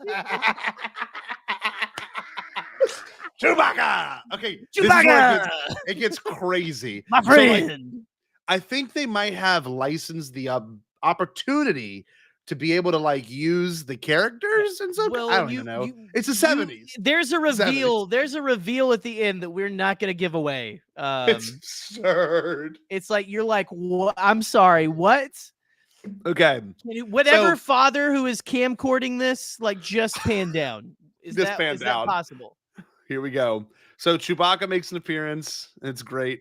Chewbacca. Okay, Chewbacca. It gets crazy. My So, like, friend. I think they might have licensed the opportunity to be able to like use the characters and stuff. I don't even know. It's the 70s. There's a reveal. There's a reveal at the end that we're not going to give away. It's absurd. It's like you're like, what? I'm sorry, what? Okay. Whatever So- father who is camcording this, like, just pan down. Is Just that pan is down. that possible? Here we go. So Chewbacca makes an appearance. It's great.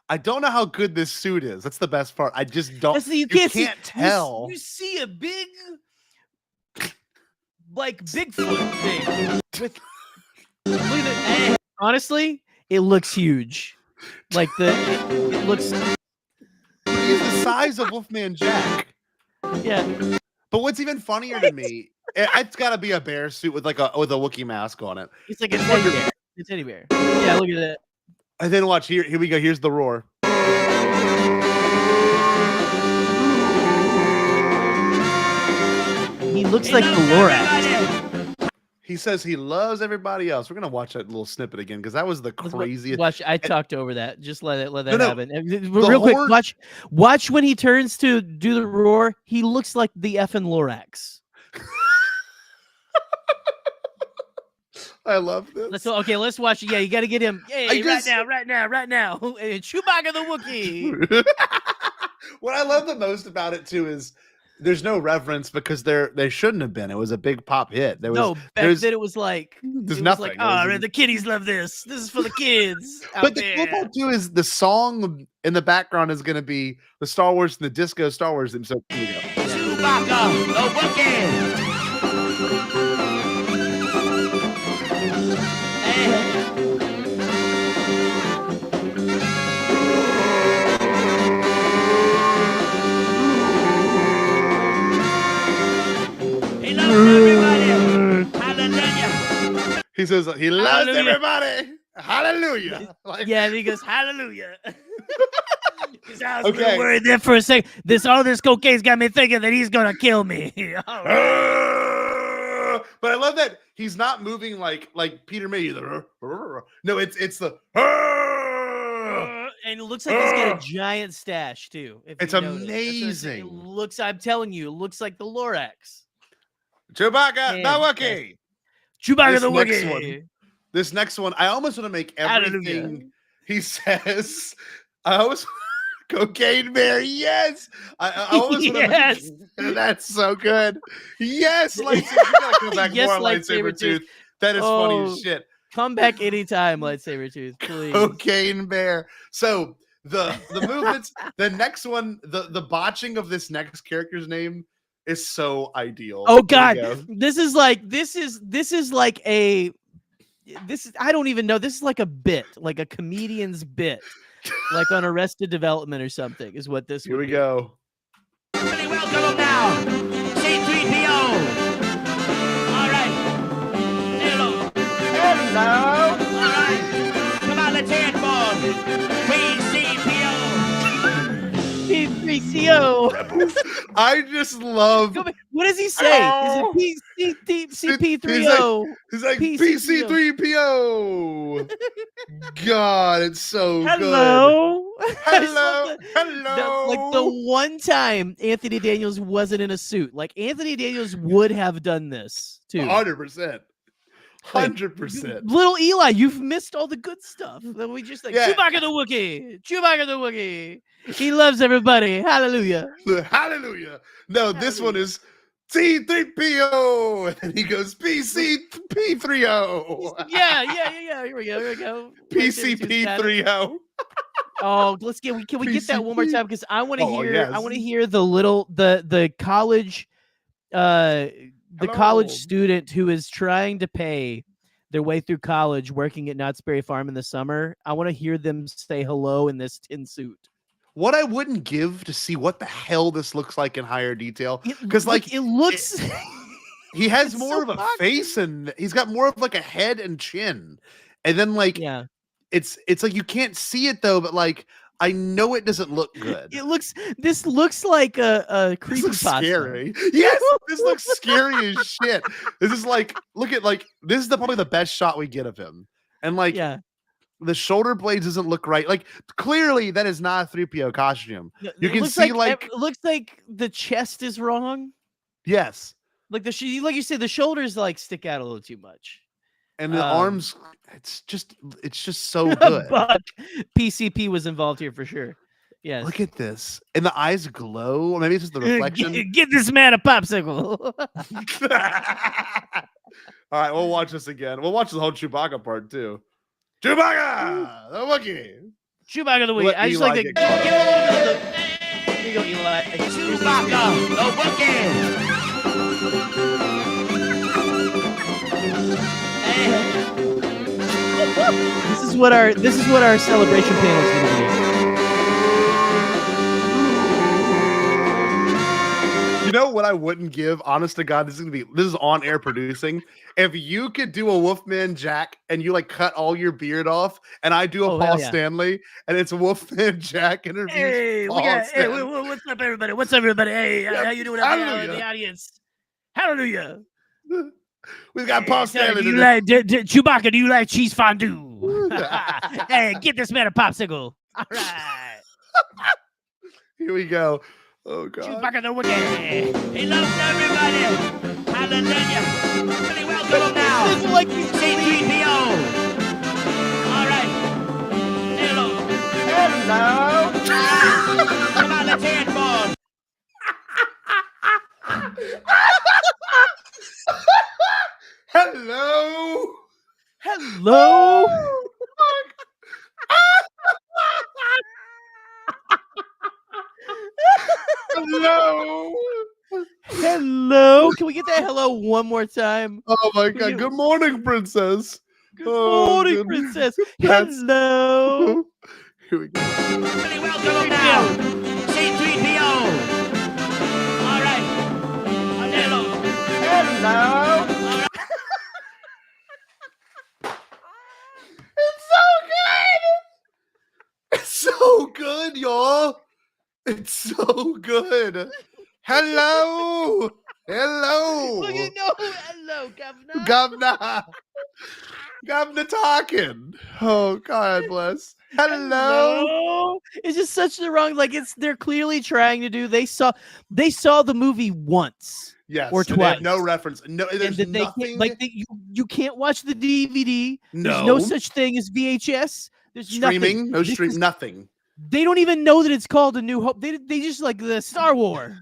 I don't know how good this suit is. That's the best part. I just don't. You can't tell. You see a big, like, Bigfoot thing. With, look at it. Honestly, it looks huge. Like it looks. He's the size of Wolfman Jack. Yeah. But what's even funnier to me, it's got to be a bear suit with a Wookiee mask on it. It's like a teddy bear. It's a teddy bear. Yeah, look at that. And then watch here. Here we go. Here's the roar. He looks like the Lorax. He says he loves everybody else. We're gonna watch that little snippet again because that was the craziest. Watch, I talked over that. Just let that No, happen. Real quick, watch when he turns to do the roar. He looks like the effing Lorax. I love this. Let's watch it. Yeah, you got to get him. Hey, right now. And Chewbacca the Wookiee. What I love the most about it too is there's no reference because they shouldn't have been. It was a big pop hit. Back then it was like there's nothing. Like, the kiddies love this. This is for the kids. But the cool part too is the song in the background is going to be the Star Wars and the disco Star Wars theme. So here we go. Chewbacca the Wookiee. He says he loves everybody. Hallelujah. Yeah, and he goes, hallelujah. Because I was Okay. worried there for a second. All this cocaine's got me thinking that he's gonna kill me. But I love that he's not moving like Peter May. No, it's the and it looks like he's got a giant stash too. It's you notice. amazing. It looks. I'm telling you, it looks like the Lorax. Chewbacca the Wookiee. Chewbacca the Wookiee. This next one, I almost want to make everything Hallelujah. he says. I always Cocaine Bear, yes. I almost Yes. That's so good. Yes, lightsaber. You gotta come back Yes, more, lightsaber tooth. That is funny as shit. Come back anytime, lightsaber tooth, please. Cocaine Bear. So the movements, the next one, the botching of this next character's name is so ideal. Oh There you God, go. this is like a I don't even know. This is like a bit, like a comedian's bit, like on Arrested Development or something. Is what this Here would we be. go. Welcome him now, C3PO. All right. Hello. Hello. All right. Come on, let's hear it for C3CO. I just love. What does he say? Is it CP3O? He's like PC3PO. God, it's so good. Hello. Hello. Like the one time Anthony Daniels wasn't in a suit. Like Anthony Daniels would have done this too. 100%. 100%. Little Eli, you've missed all the good stuff. That we just like Chewbacca the Wookiee. Chewbacca the Wookiee. He loves everybody. Hallelujah. Hallelujah. No, this one is C3PO. And he goes PCP3O. Yeah. Here we go. PCP3O. Oh, can we get that one more time? Because I want to hear yes. I want to hear the college college student who is trying to pay their way through college working at Knott's Berry Farm in the summer. I want to hear them say hello in this tin suit. What I wouldn't give to see what the hell this looks like in higher detail, because like it looks he has more of a face and he's got more of like a head and chin, and then like it's like you can't see it though, but like I know it doesn't look good. This looks like a creepypasta. Scary. Yes, this looks scary as shit. This is like this is probably the best shot we get of him, and like the shoulder blades doesn't look right. Like clearly that is not a 3PO costume. You can see it looks like the chest is wrong. Yes, like like you said, the shoulders like stick out a little too much. And the arms, it's just so good. But PCP was involved here for sure. Yes. Look at this. And the eyes glow. Or maybe it's just the reflection. Get this man a popsicle. All right, we'll watch this again. We'll watch the whole Chewbacca part too. Chewbacca, the Wookiee. Chewbacca the Wookiee. I just like to get a little bit of the... Here you go, Eli. Chewbacca the Wookiee. This is what our celebration panel is going to be. You know what I wouldn't give? Honest to God, this is on air producing. If you could do a Wolfman Jack and you like cut all your beard off, and I do a Paul Stanley, and it's Wolfman Jack interviews. Hey, what's up, everybody? What's up, everybody? Hey, how you doing out there in the audience? Hallelujah. We got Paul Stanley. Do you like Chewbacca? Do you like cheese fondue? Hey, get this man a popsicle. All right. Here we go. Oh God. Chewbacca the Wookiee. He loves everybody. Hallelujah. Really welcome him now. This is like C3PO. All right. Hello. Come on, let's hear it for him. Hello. Hello. Hello. Hello. Can we get that hello one more time? Oh my God. Good morning, princess. Good morning, princess. Hello. Here we go. Really welcome him now. C3PO. All right. Hello. It's so good, y'all. It's so good. Hello. Hello. Hello, Governor. Governor talking. Oh, God bless. Hello. It's just such the wrong. Like they're clearly trying to do. They saw the movie once. Yes, or and twice. they have no reference. No, there's nothing. You can't watch the DVD. No. There's no such thing as VHS. There's streaming. nothing. No stream. Nothing. They don't even know that it's called A New Hope. They just like the Star War.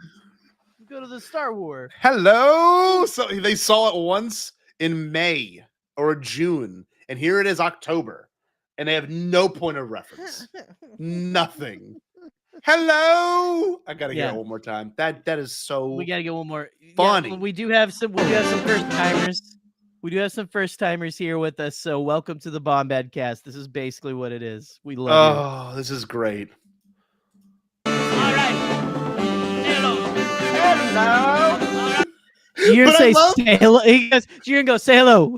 Go to the Star War. Hello. So they saw it once in May or June, and here it is October, and they have no point of reference. Nothing. Hello. I gotta hear it one more time. That is so. We gotta get one more. Funny. Yeah, we do have some first timers. We do have some first timers here with us. So welcome to the Bombadcast. This is basically what it is. We love you. Oh, this is great. You're gonna say hello. You're gonna go say hello.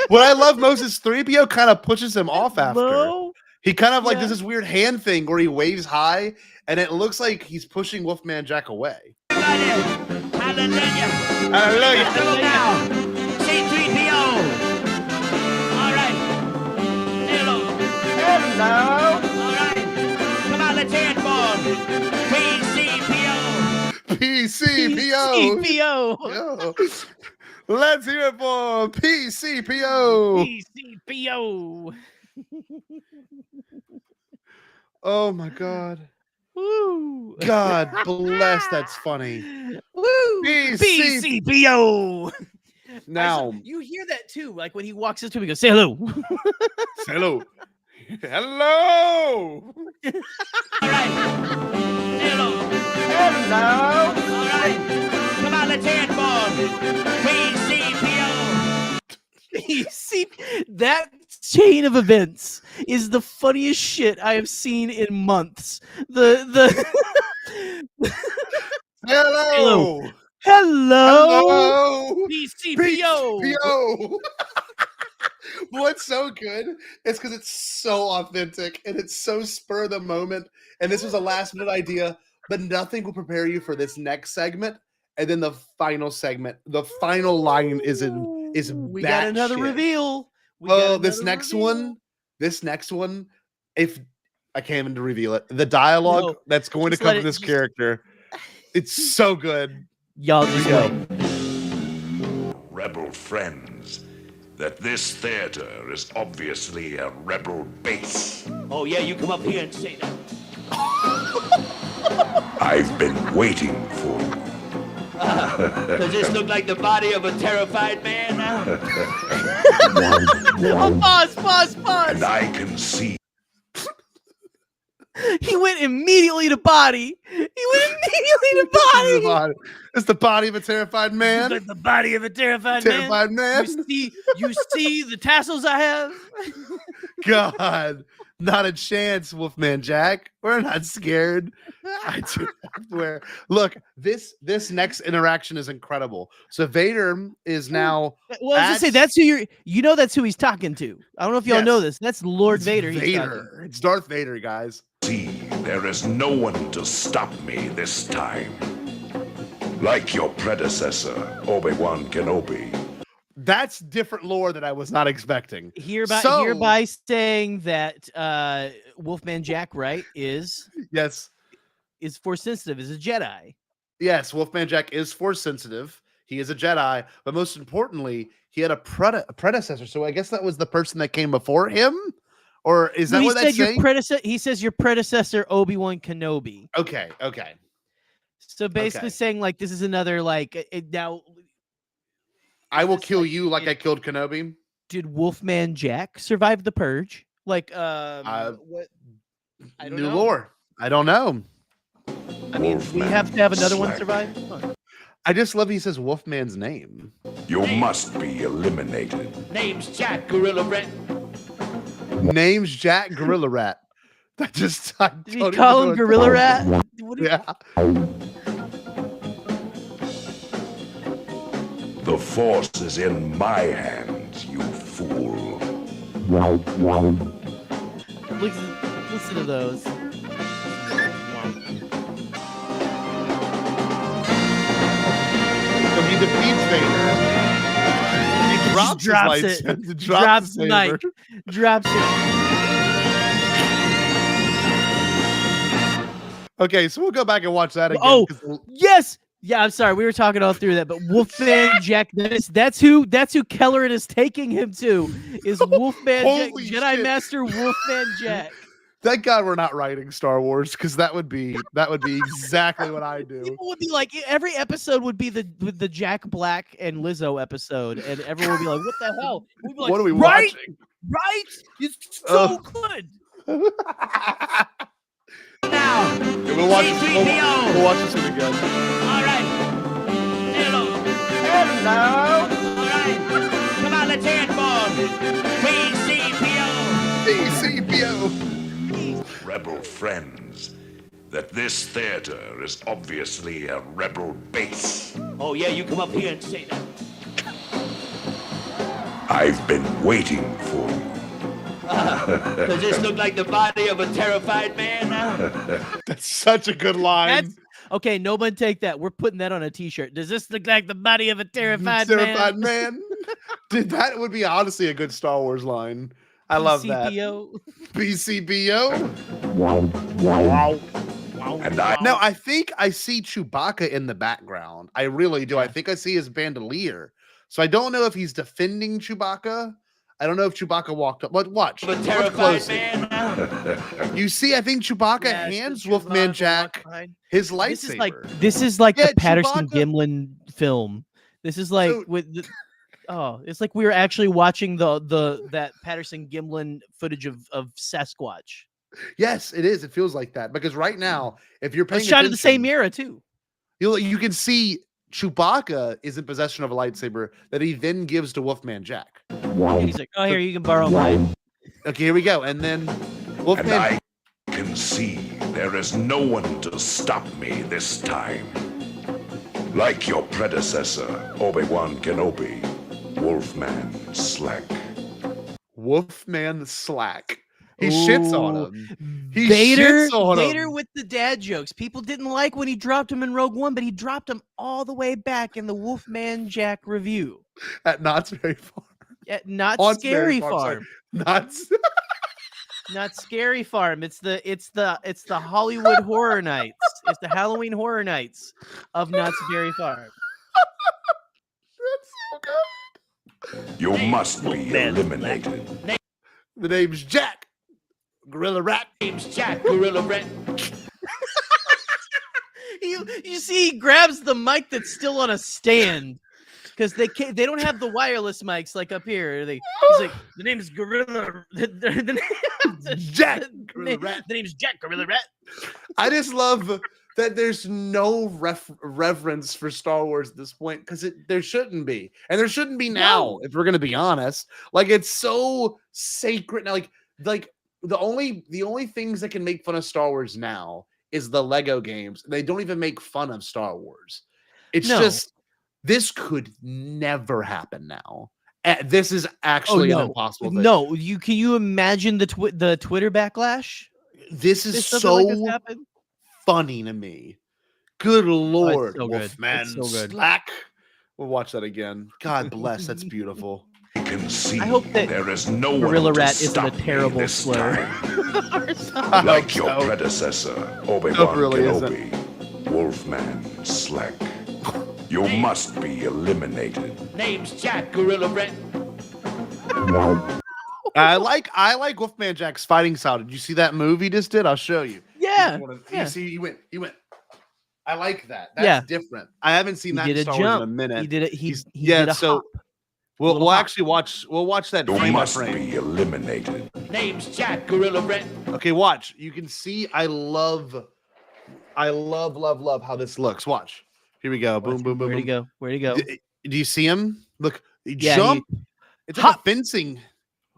What I love most is 3PO kind of pushes him off after. He kind of like does this weird hand thing where he waves high, and it looks like he's pushing Wolfman Jack away. Hallelujah. Hallelujah. Hello now. C3PO. All right. Hello. Hello. All right. Come on, let's hear it for PCPO. PCPO. Let's hear it for PCPO. PCPO. Oh my God. Woo. God bless. That's funny. Woo. PCPO. Now you hear that too, like when he walks into him, he goes, "Say hello." Say hello. Hello. All right. Hello. Hello. All right. Come on, let's hear it for PCPO. That chain of events is the funniest shit I have seen in months. The Hello. Hello. PCPO. What's so good is because it's so authentic and it's so spur of the moment. And this was a last minute idea, but nothing will prepare you for this next segment. And then the final segment, the final line is we got another reveal. This next one, if I can't even reveal it, the dialogue that's going to come from this character, it's so good. Y'all just wait. Rebel friends, that this theater is obviously a rebel base. Oh yeah, you come up here and say that. I've been waiting for you. Does this look like the body of a terrified man now? Pause. And I can see. He went immediately to body. It's the body of a terrified man. It's like the body of a terrified man. You see the tassels I have? God, not a chance, Wolfman Jack. We're not scared. I do swear. Look, this next interaction is incredible. So Vader is now. Well, I was gonna say that's who that's who he's talking to. I don't know if y'all know this. That's Lord Vader. It's Darth Vader, guys. See, there is no one to stop me this time. Like your predecessor, Obi-Wan Kenobi. That's different lore that I was not expecting. Hereby saying that Wolfman Jack, right, is force sensitive, is a Jedi. Yes, Wolfman Jack is force sensitive. He is a Jedi, but most importantly, he had a predecessor. So I guess that was the person that came before him. Or is that what that's saying? He says your predecessor, Obi-Wan Kenobi. Okay. So basically saying like this is another now. I will kill you like I killed Kenobi. Did Wolfman Jack survive the purge? What? I don't know. Lore. I don't know. I mean, we have to have another one survive. I just love he says Wolfman's name. You must be eliminated. Name's Jack Gorilla Rat. Name's Jack Gorilla Rat. That just did he call him Gorilla Rat? Yeah. The force is in my hands, you fool. Listen to those. So he defeats Vader. Drops it. Drops the knife. Drops it. Okay, so we'll go back and watch that again. Oh, yes. Yeah, I'm sorry. We were talking all through that, but Wolfman Jack, that's who Kelleran is taking him to, is Wolfman Jack, Jedi Master Wolfman Jack. Thank God we're not writing Star Wars, because that would be exactly what I do. People would be like, every episode would be the Jack Black and Lizzo episode, and everyone would be like, "What the hell? We'd be like, what are we watching?" Right? It's so good. Now, We'll watch this one again. All right. Hello. Hello. All right. Come on, let's hear it for BCPO. BCPO. Rebel friends, that this theater is obviously a rebel base. Oh, yeah, you come up here and say that. I've been waiting for you. Does this look like the body of a terrified man now? That's such a good line. Okay, no one take that. We're putting that on a T-shirt. Does this look like the body of a terrified man? Dude, that would be honestly a good Star Wars line. I love that. BCBO. Wow. And I now I think I see Chewbacca in the background. I really do. I think I see his bandolier. So I don't know if he's defending Chewbacca. I don't know if Chewbacca walked up. But watch. Terrified close man now. You see, I think Chewbacca hands Wolfman Jack his lightsaber. This is like the Patterson Gimlin film. This is like it's like we were actually watching that Patterson Gimlin footage of Sasquatch. Yes, it is. It feels like that because right now, if you're paying it's shot in the same era too. You can see Chewbacca is in possession of a lightsaber that he then gives to Wolfman Jack. He's like, "Oh, here you can borrow mine." Okay, here we go. And then Wolfman. And I can see there is no one to stop me this time. Like your predecessor, Obi-Wan Kenobi, Wolfman Slack. Wolfman Slack. He shits on him. He Vader, shits on him. Vader with the dad jokes. People didn't like when he dropped him in Rogue One, but he dropped him all the way back in the Wolfman Jack review. At Knott's Berry Farm. At Not On Scary Berry Farm. Knott's. Not Scary Farm. It's the Hollywood Horror Nights. It's the Halloween Horror Nights of Knott's Berry Farm. That's so good. You must be eliminated. The name's Jack. Gorilla Rat. Name's Jack, Gorilla Rat. You see, he grabs the mic that's still on a stand because they don't have the wireless mics like up here. He's like, the name is Gorilla. Jack Gorilla Rat. The name is Jack Gorilla Rat. I just love that there's no reverence for Star Wars at this point because there shouldn't be, and there shouldn't be now. If we're gonna be honest, like it's so sacred now. Like the only things that can make fun of Star Wars now is the Lego games. They don't even make fun of Star Wars. It's just this could never happen now. This is actually an impossible thing. No, can you imagine the Twitter backlash? This is so funny to me. Good Lord, so Wolfman Slack. We'll watch that again. God bless. That's beautiful. Can see I hope that there is no Gorilla one to Rat isn't a stop terrible me this slur. time. Like your predecessor, Obi-Wan Kenobi, Wolfman Slack. You must be eliminated. Name's Jack, Gorilla Rat. I like Wolfman Jack's fighting style. Did you see that move he just did? I'll show you. Yeah. You see, he went. I like that. That's different. I haven't seen that in Star Wars in a minute. He did it. He did a hop. We'll actually watch. We'll watch that You frame by must frame. be eliminated. Name's Jack, Gorilla Rat. Okay, watch. You can see. I love how this looks. Watch. Here we go. Boom, boom, boom. Where'd he go? Where'd he go? Do you see him? Look, he Yeah, jump. It's like a fencing.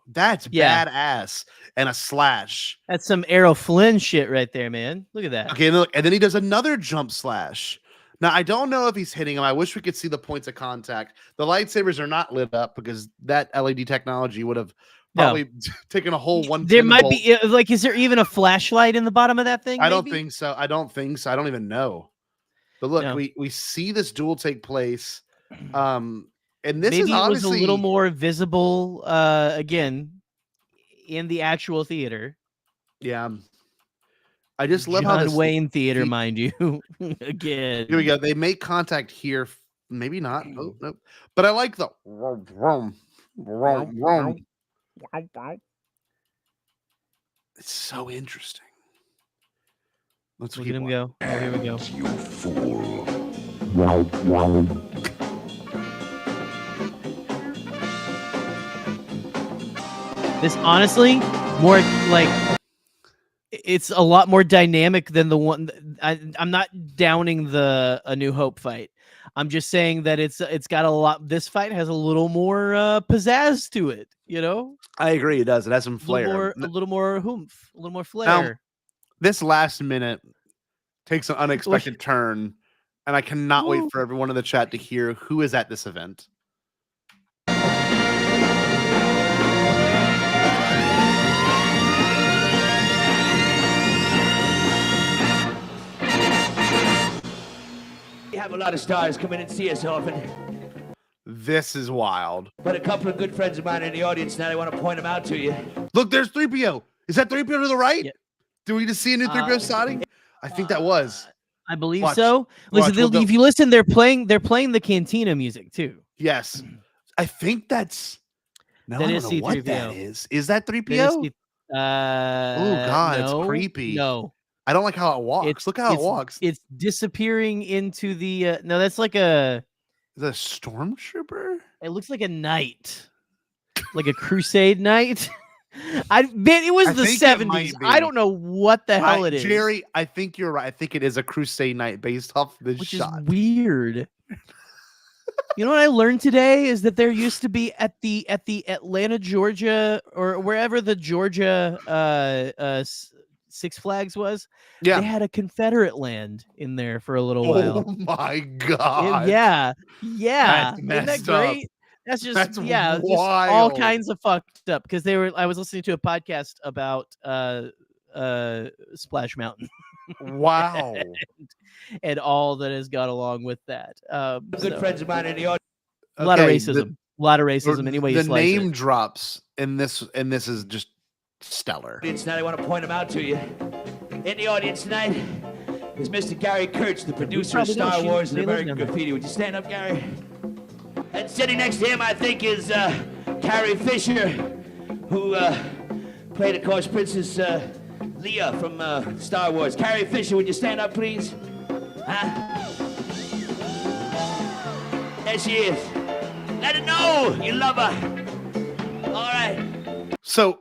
That's badass. And a slash. That's some Errol Flynn shit right there, man. Look at that. Okay, look, and then he does another jump slash. Now, I don't know if he's hitting him. I wish we could see the points of contact. The lightsabers are not lit up because that LED technology would have probably taken a whole one. There might be like, is there even a flashlight in the bottom of that thing? I don't think so. I don't don't even know. But look, we see this duel take place. And this maybe is honestly it was a little more visible again in the actual theater. Yeah. I just love John how this Wayne Theater, mind you. Again. Here we go. They make contact here. Maybe not. Oh, nope. But I like the it's so interesting. Let's look at him go. Oh, here we go. You fool. This honestly, more like it's a lot more dynamic than the one. I'm not downing the A New Hope fight. I'm just saying that it's got a lot. This fight has a little more pizzazz to it. You know, I agree. It does. It has some flair. A little more oomph, a little more flair. Now, this last minute takes an unexpected turn, and I cannot wait for everyone in the chat to hear who is at this event. We have a lot of stars come in and see us often. This is wild. But a couple of good friends of mine in the audience now, I want to point them out to you. Look, there's 3PO. Is that 3PO to the right? Yeah. Do we just see a new 3PO starting? I think that was. I believe Watch. so. Listen, Watch, we'll if you listen, they're playing the Cantina music too. Yes, I think that's. No, That I is don't know what that C-3PO. is. Is that 3PO? Oh God, no, it's creepy. No, I don't like how it walks. Look how it walks. It's disappearing into the. No, that's like a. The stormtrooper. It looks like a knight, like a crusade knight. It was the 70s. I don't know what the hell it is. Jerry, I think you're right. I think it is a crusade knight based off this shot. Is weird. You know what I learned today is that there used to be at the Atlanta, Georgia, or wherever the Georgia Six Flags was. Yeah, they had a Confederate land in there for a little while. Oh my God! Yeah. That's Isn't that messed great? up. That's just That's just all wild. kinds of fucked up because I was listening to a podcast about Splash Mountain. Wow. and all that has gone along with that. Good friends of mine in the audience. A lot of racism. A lot of racism. Anyway, the name drops in this, and this is just stellar. Tonight, I want to point them out to you. In the audience tonight is Mr. Gary Kurtz, the producer of Star Wars and American Graffiti. Would you stand up, Gary? And sitting next to him, I think, is Carrie Fisher, who played, of course, Princess Leia from Star Wars. Carrie Fisher, would you stand up, please? Huh? There she is. Let her know you love her. All right. So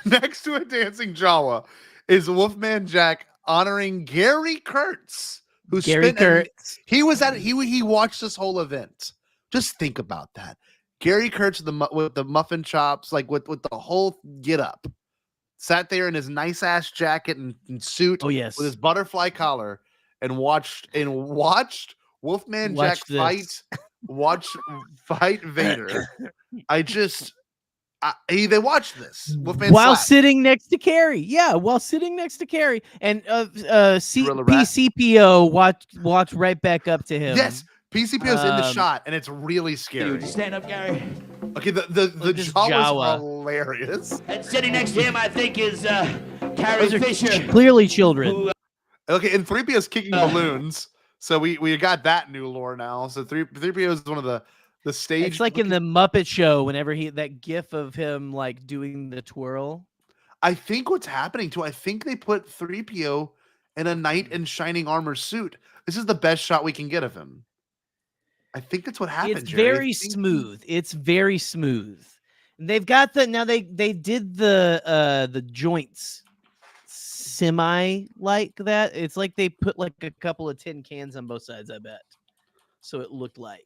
next to a dancing Jawa is Wolfman Jack honoring Gary Kurtz, who he was at he watched this whole event. Just think about that. Gary Kurtz with the muffin chops, like with the whole get up, sat there in his nice ass jacket and suit. Oh yes, with his butterfly collar, and watched Wolfman Jack fight Vader. They watched this while sitting next to Carrie. Yeah, while sitting next to Carrie, and PCPO walked right back up to him. Yes, PCPO's in the shot, and it's really scary. Would you stand up, Gary? Okay, the Jawa was hilarious. And sitting next to him, I think, is Carrie Fisher. Clearly children. Okay, and 3PO's kicking balloons. So we got that new lore now. So 3PO is one of the stage. It's like in the Muppet Show whenever that gif of him like doing the twirl. I think what's happening too, I think they put 3PO in a knight in shining armor suit. This is the best shot we can get of him. I think that's what happened. It's very smooth. It's very smooth. They've got they did the joints semi like that. It's like they put like a couple of tin cans on both sides, I bet. So it looked like.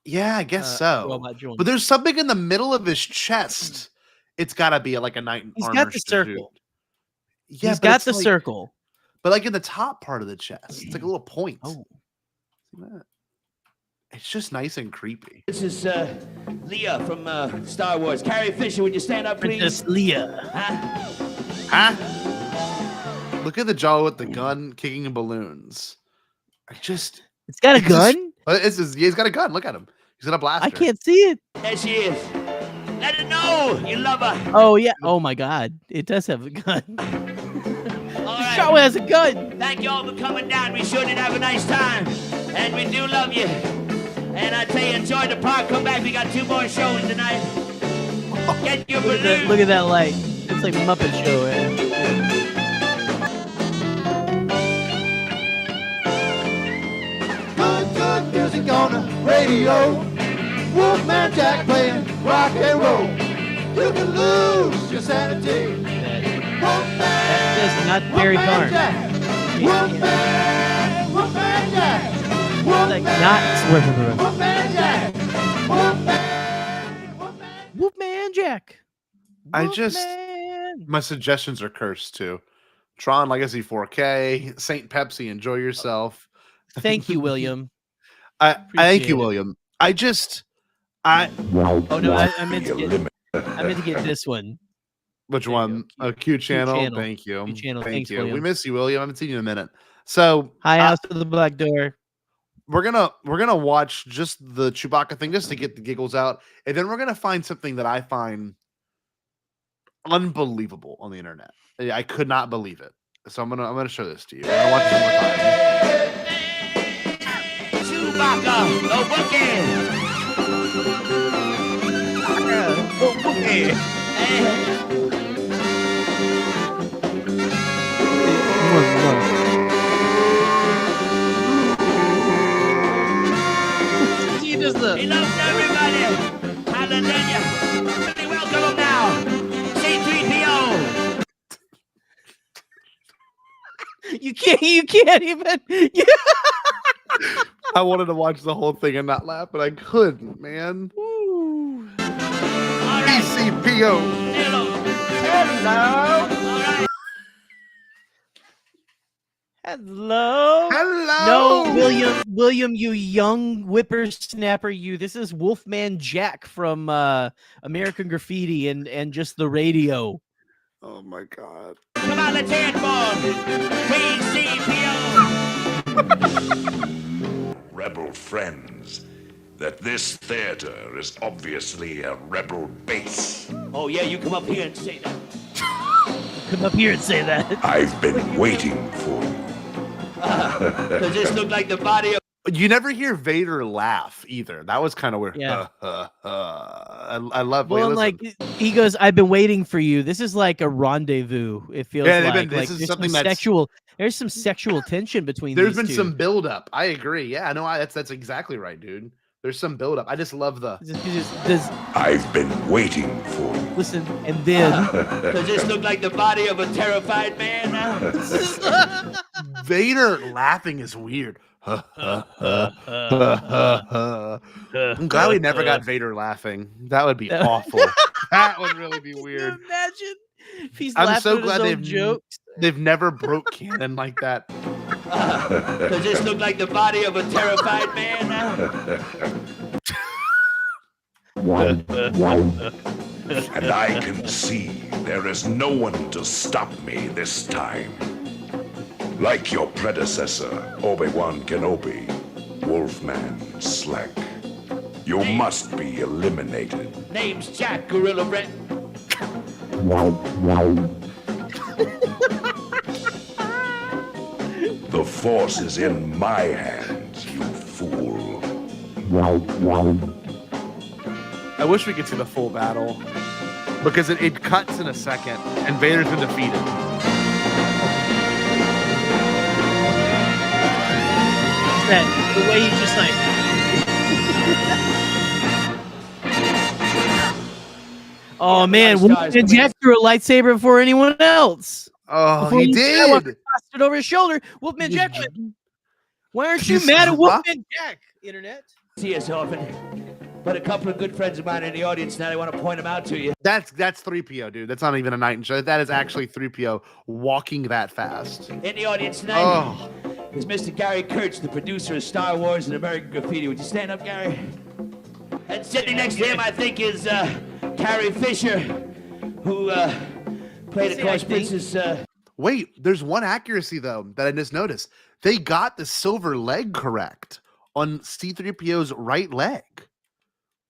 Yeah, I guess so. But there's something in the middle of his chest. It's got to be like a knight in armor. He's got the circle. Yeah, he's got the circle. But like in the top part of the chest, it's like a little point. Oh. See that? It's just nice and creepy. This is Leia from Star Wars. Carrie Fisher, would you stand up, please? Princess Leia. Huh? Look at the Jawa with the gun kicking balloons. It's got a gun? He's got a gun. Look at him. He's got a blaster. I can't see it. There she is. Let her know you love her. Oh, yeah. Oh, my God. It does have a gun. Right. Jawa has a gun. Thank you all for coming down. We sure did have a nice time. And we do love you. And I tell you, enjoy the park. Come back. We got 2 more shows tonight. Get your balloon. Look at that light. It's like Muppet Show, right? Good music on the radio. Wolfman Jack playing rock and roll. You can lose your sanity That is not Berry Farm. Wolfman Jack. Like not Wolfman Jack. My suggestions are cursed too. Tron Legacy 4K, Saint Pepsi, enjoy yourself. Thank you, William. I thank you, Appreciate it. William. Oh no, I meant to get this one. Which one? A Q channel. Thank you. Q channel. Thank Thanks, you. William. We miss you, William. I haven't seen you in a minute. So Hi, House to the Black Door. we're gonna watch just the Chewbacca thing just to get the giggles out, and then we're gonna find something that I find unbelievable on the internet. I could not believe it. So I'm gonna show this to you. I'm gonna watch it one more time. Chewbacca, the Wookiee. He does the. He loves everybody. Hallelujah. Really welcome him now. C-3PO. You can't even. I wanted to watch the whole thing and not laugh, but I couldn't, man. BCPO. Hello. Hello. Hello. No, William, you young whippersnapper, you. This is Wolfman Jack from American Graffiti and just the radio. Oh my God. Come on, let's hear it for BCPO. Rebel friends, that this theater is obviously a rebel base. Oh yeah, you come up here and say that. Come up here and say that. I've been waiting for you. Does this look like the body of... You never hear Vader laugh either. That was kind of weird. Yeah. I love. Well, like he goes, "I've been waiting for you." This is like a rendezvous. It feels like this is there's something some that's sexual. There's some sexual tension between. There's these been two. some build up. I agree. Yeah, no, that's exactly right, dude. There's some build up. I just love the. I've been waiting for you. Listen, and then. Does this look like the body of a terrified man now? Vader laughing is weird. I'm glad we never got Vader laughing. That would be awful. That would really be weird. Imagine if he's I'm laughing so at glad his own jokes. they've never broke canon like that. Does this look like the body of a terrified man now? And I can see there is no one to stop me this time. Like your predecessor, Obi-Wan Kenobi, Wolfman Slack. You must be eliminated. Name's Jack Gorilla Brett. The Force is in my hands, you fool. I wish we could see the full battle because it cuts in a second and Vader's been defeated. That the way he just like. Oh man, Wolfman Jack threw a lightsaber before anyone else. Oh, Before he Luke did. Skywalker tossed it over his shoulder. Wolfman Jack went. Why aren't you mad at Wolfman Jack? Internet. See us often, but a couple of good friends of mine in the audience now. I want to point them out to you. That's 3PO, dude. That's not even a night and show. That is actually 3PO walking that fast. In the audience tonight is Mr. Gary Kurtz, the producer of Star Wars and American Graffiti. Would you stand up, Gary? And sitting next to him, I think, is Carrie Fisher, who played, of course, Princess. Wait, there's one accuracy though that I just noticed. They got the silver leg correct on C-3PO's right leg.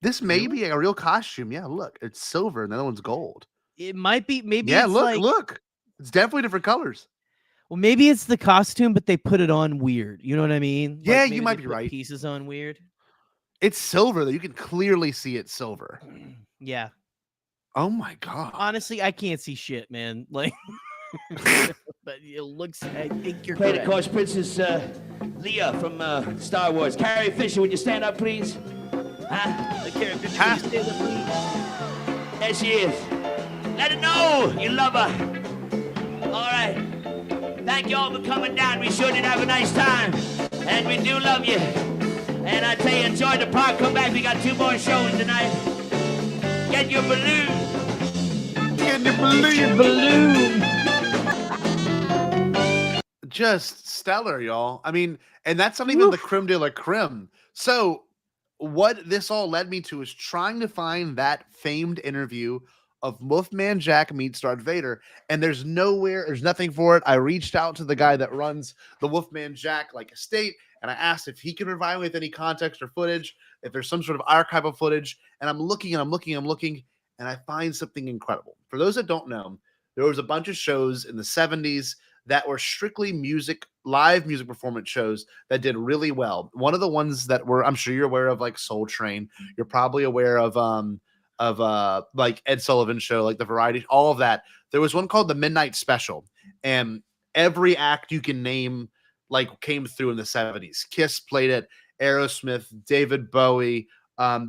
This may be a real costume. Yeah, look, it's silver and the other one's gold. It might be. Maybe. Yeah, it's look, like, look. It's definitely different colors. Well, maybe it's the costume, but they put it on weird. You know what I mean? Yeah, Like, you maybe might they be put right. Pieces on weird. It's silver though. You can clearly see it's silver. Yeah. Oh my god. Honestly, I can't see shit, man. Like, but it looks. I think you're Played, correct. of course, Princess Leia from Star Wars. Carrie Fisher, would you stand up, please? Huh? Carrie Fisher, would you stand up, please? There she is. Let her know you love her. All right. Thank you all for coming down. We sure did have a nice time. And we do love you. And I tell you, enjoy the park. Come back. We got 2 more shows tonight. Get your balloon. Get your balloon. Just stellar, y'all. I mean, and that's not even the creme de la creme. So what this all led me to is trying to find that famed interview of Wolfman Jack meets Darth Vader, and there's nothing for it. I reached out to the guy that runs the Wolfman Jack estate, and I asked if he can provide me with any context or footage, if there's some sort of archival footage, and I'm looking, and I find something incredible. For those that don't know, there was a bunch of shows in the 70s that were strictly live music performance shows that did really well. One of the ones that I'm sure you're aware of, like Soul Train. You're probably aware of Ed Sullivan's show, like the variety, all of that. There was one called the Midnight Special, and every act you can name came through in the 70s. Kiss played it, Aerosmith, David Bowie.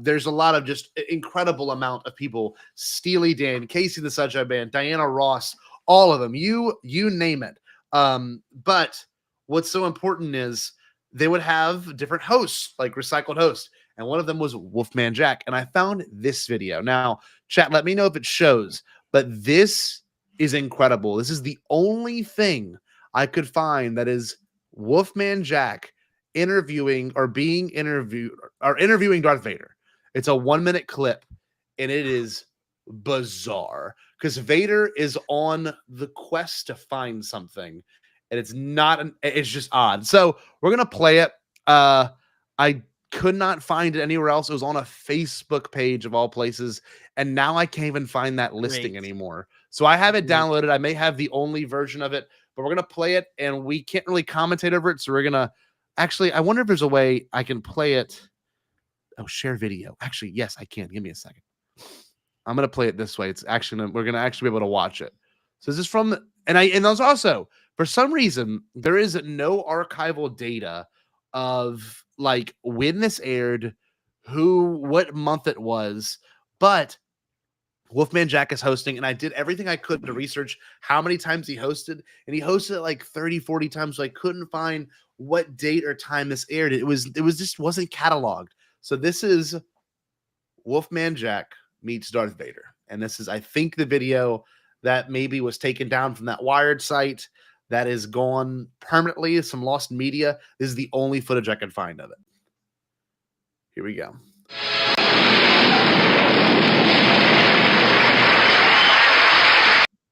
There's a lot of just incredible amount of people. Steely Dan, Casey the Sunshine Band, Diana Ross, all of them. You name it. But what's so important is they would have different hosts, like recycled hosts. And one of them was Wolfman Jack. And I found this video. Now, chat, let me know if it shows. But this is incredible. This is the only thing I could find that is Wolfman Jack interviewing Darth Vader. It's a 1-minute clip, and it is bizarre because Vader is on the quest to find something, and it's just odd. So we're gonna play it. I could not find it anywhere else. It was on a Facebook page of all places, and now I can't even find that listing anymore. So I have it downloaded. I may have the only version of it, but we're gonna play it, and we can't really commentate over it. So we're gonna actually, I wonder if there's a way I can play it. Oh, share video. Actually, yes, I can. Give me a second. I'm gonna play it this way. We're gonna actually be able to watch it. So this is from, and there's also, for some reason, there is no archival data of when this aired, what month it was, but Wolfman Jack is hosting, and I did everything I could to research how many times he hosted, and he hosted it 30, 40 times, so I couldn't find what date or time this aired. It just wasn't cataloged. So this is Wolfman Jack meets Darth Vader. And this is, I think, the video that maybe was taken down from that Wired site that is gone permanently, some lost media. This is the only footage I could find of it. Here we go.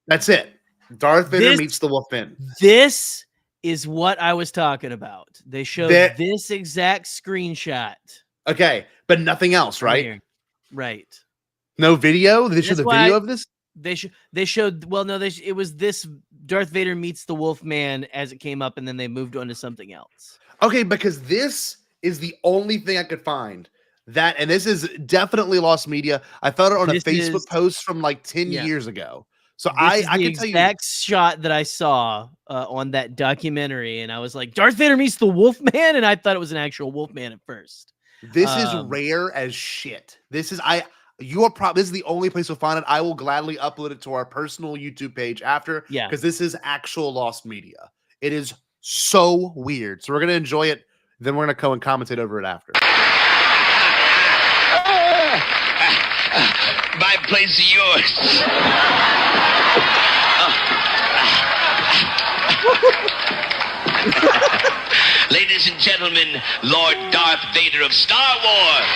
That's it. Darth Vader meets the Wolfman. This is what I was talking about. They showed this exact screenshot. Okay, but nothing else, right? Right. No video? They showed the video of this? They showed, well, no, it was this Darth Vader meets the Wolfman as it came up, and then they moved on to something else. Okay, because this is the only thing I could find. And this is definitely lost media. I found it on a Facebook post from 10 years ago. So I can tell you the exact shot that I saw on that documentary, and I was like, Darth Vader meets the Wolfman, and I thought it was an actual Wolfman at first. This is rare as shit. This is the only place you'll find it. I will gladly upload it to our personal YouTube page after. Yeah. Because this is actual lost media. It is so weird. So we're gonna enjoy it. Then we're gonna come and commentate over it after. My place is yours. Ladies and gentlemen, Lord Darth Vader of Star Wars.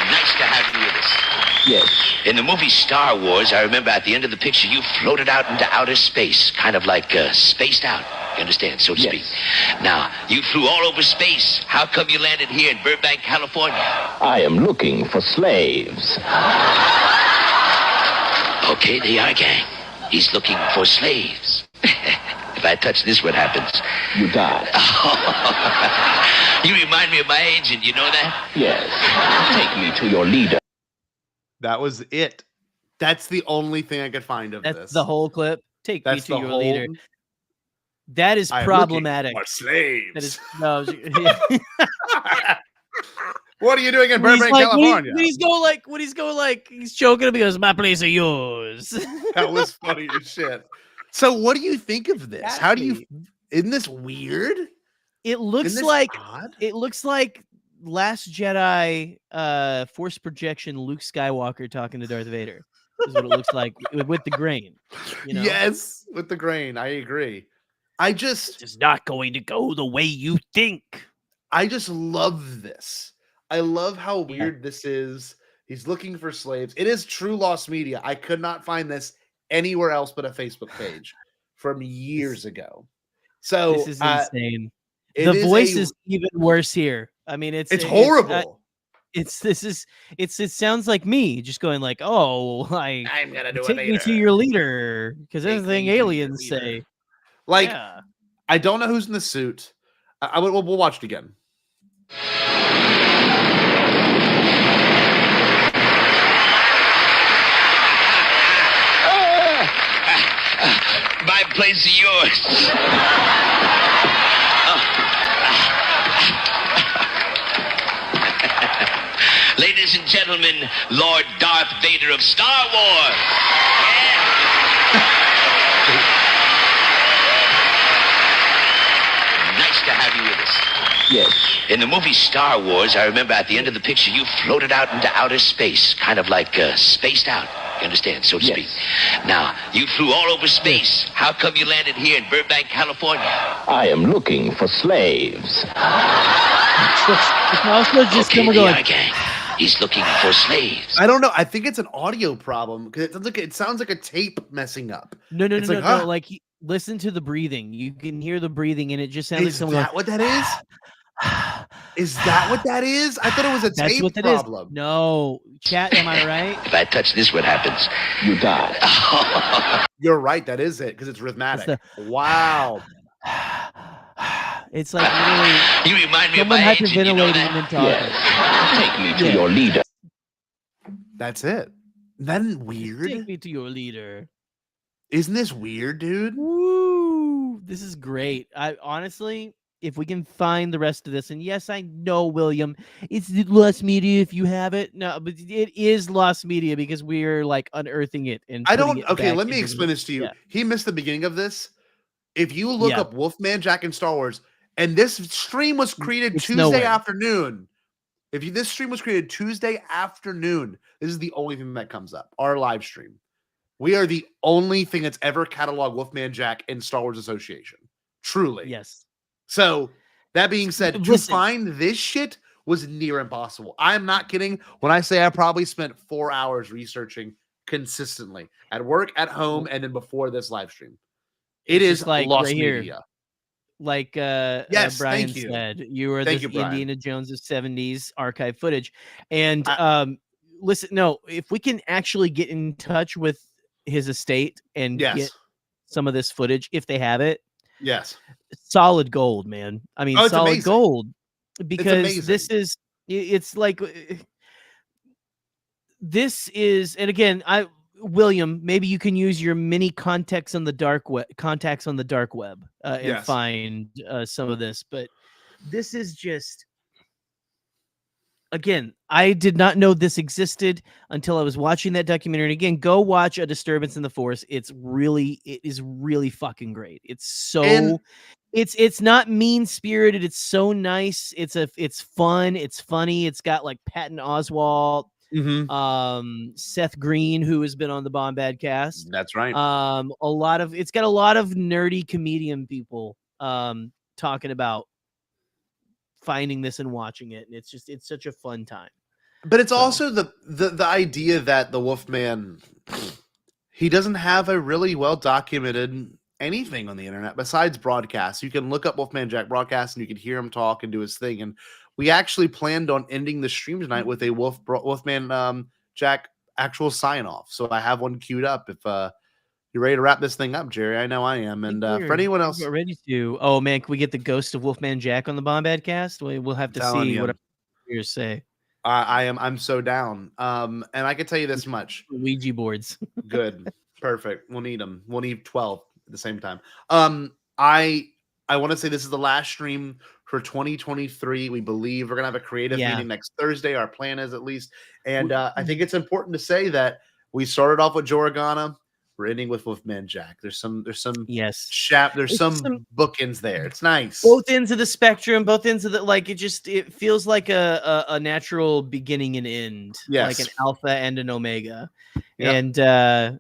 Nice to have you with us. Yes. In the movie Star Wars, I remember at the end of the picture, you floated out into outer space, kind of like spaced out. You understand, so to speak. Now, you flew all over space. How come you landed here in Burbank, California? I am looking for slaves. Okay, they are, gang. He's looking for slaves. If I touch this, what happens? You die. You remind me of my agent, you know that? Yes. Take me to your leader. That was it. That's the only thing I could find of this. That's the whole clip. Take me to your leader. That is I am problematic. looking for slaves. That is What are you doing in When he's Burbank, like, California? when he's going like, he's choking him. He goes, "My place or yours." That was funny as shit. So, what do you think of this? How do you? Isn't this weird? It looks Isn't this like odd? it looks like Last Jedi force projection Luke Skywalker talking to Darth Vader. Is what it looks like with the grain. You know? Yes, with the grain. I agree. This is not going to go the way you think. I just love this. I love how weird this is. He's looking for slaves. It is true lost media. I could not find this anywhere else but a Facebook page from years ago. So This is insane. it The is voice a- is even worse here. I mean, it's horrible. It sounds like me just going like, "Oh, like I'm gonna do it take me later. to your leader," because Take everything me to your aliens leader. say. Like, Yeah. I don't know who's in the suit. We'll watch it again. My place is yours. Ladies and gentlemen, Lord Darth Vader of Star Wars. Nice to have you with us. Yes. In the movie Star Wars, I remember at the end of the picture, you floated out into outer space, kind of like spaced out. You understand, so to speak. Now, you flew all over space. How come you landed here in Burbank, California? I am looking for slaves. It's also just Okay, someone the going, other gang. He's looking for slaves. I don't know. I think it's an audio problem because it sounds like a tape messing up. No, It's like, huh? Like, listen to the breathing. You can hear the breathing, and it just sounds like Is someone that going, what that is? Is that what that is? I thought it was a That's tape what that is. problem. No, chat. Am I right? If I touch this, what happens? You die. You're right. That is it because it's rhythmic. Wow. It's like literally You remind me of someone my agent, you know hyperventilating that? and then talking. Yes. Take me to your leader. That's it. Isn't that weird? Take me to your leader. Isn't this weird, dude? Woo! This is great. I honestly, if we can find the rest of this, and yes, I know, William, it's lost media if you have it. No, but it is lost media because we're like unearthing it and I putting don't. it Okay, back let me into explain the- this to you. Yeah. He missed the beginning of this. If you look Yeah. up Wolfman Jack and Star Wars, and this stream was created It's Tuesday nowhere. afternoon. This stream was created Tuesday afternoon, this is the only thing that comes up. Our live stream. We are the only thing that's ever cataloged Wolfman Jack and Star Wars Association. Truly. Yes. So that being said, to Listen. find this shit was near impossible. I'm not kidding when I say I probably spent 4 hours researching consistently at work, at home, and then before this live stream. It It's is just like lost right here. media. Like Yes, Brian thank you. said, you were Thank the you, Brian. Indiana Jones of 70s archive footage. And listen, no, if we can actually get in touch with his estate and Yes. get some of this footage, if they have it, Yes. solid gold, man. I mean, Oh, it's solid amazing. gold. Because this amazing. is, it's like, this is, and again, William, maybe you can use your mini contacts on the dark web and Yes. find some of this. But this is just, again, I did not know this existed until I was watching that documentary. And again, go watch A Disturbance in the Force. It is really fucking great. It's so. And- it's not mean spirited. It's so nice. It's fun. It's funny. It's got like Patton Oswalt, Seth Green, who has been on the Bombadcast. That's right. It's got a lot of nerdy comedian people talking about finding this and watching it, and it's such a fun time. But it's also the idea that the Wolfman, he doesn't have a really well documented anything on the internet besides broadcasts. You can look up Wolfman Jack broadcast and you can hear him talk and do his thing. And we actually planned on ending the stream tonight with a Wolfman Jack actual sign off. So I have one queued up. If you're ready to wrap this thing up, Jerry, I know I am. And for anyone else, we're ready to. Oh man, can we get the ghost of Wolfman Jack on the Bombadcast? We'll have to Telling see you. what our viewers say. I'm so down. And I can tell you this much: Ouija boards. good, perfect. We'll need them. We'll need 12 at the same time. I want to say this is the last stream for 2023. We believe we're going to have a creative meeting next Thursday. Our plan is, at least. And I think it's important to say that we started off with Joe Organa. We're ending with Wolfman Jack. There's some bookends there. It's nice. Both ends of the spectrum, both ends of the, like, it feels like a natural beginning and end. Yes. Like an alpha and an omega. Yep. And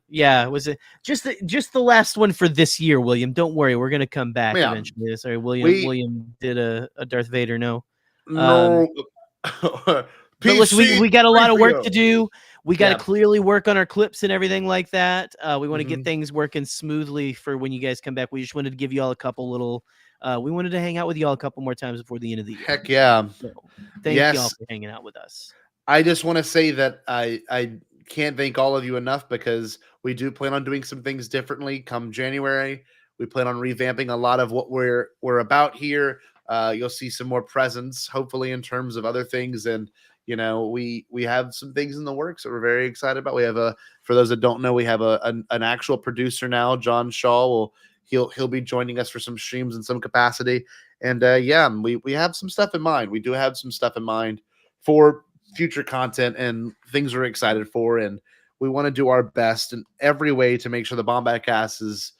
was it just the last one for this year, William? Don't worry, we're gonna come back eventually. Sorry, William did a Darth Vader. No. But listen, we got a lot of work to do. We got to clearly work on our clips and everything like that. We want to get things working smoothly for when you guys come back. We just wanted to give you all a couple little. We wanted to hang out with you all a couple more times before the end of the year. Heck yeah! So, thank you all for hanging out with us. I just want to say that I can't thank all of you enough, because we do plan on doing some things differently come January. We plan on revamping a lot of what we're about here. You'll see some more presence, hopefully, in terms of other things. And we have some things in the works that we're very excited about. We have for those that don't know, we have an actual producer now, John Shaw. He'll be joining us for some streams in some capacity. And we have some stuff in mind. We do have some stuff in mind for future content and things we're excited for. And we want to do our best in every way to make sure the Bombadcast is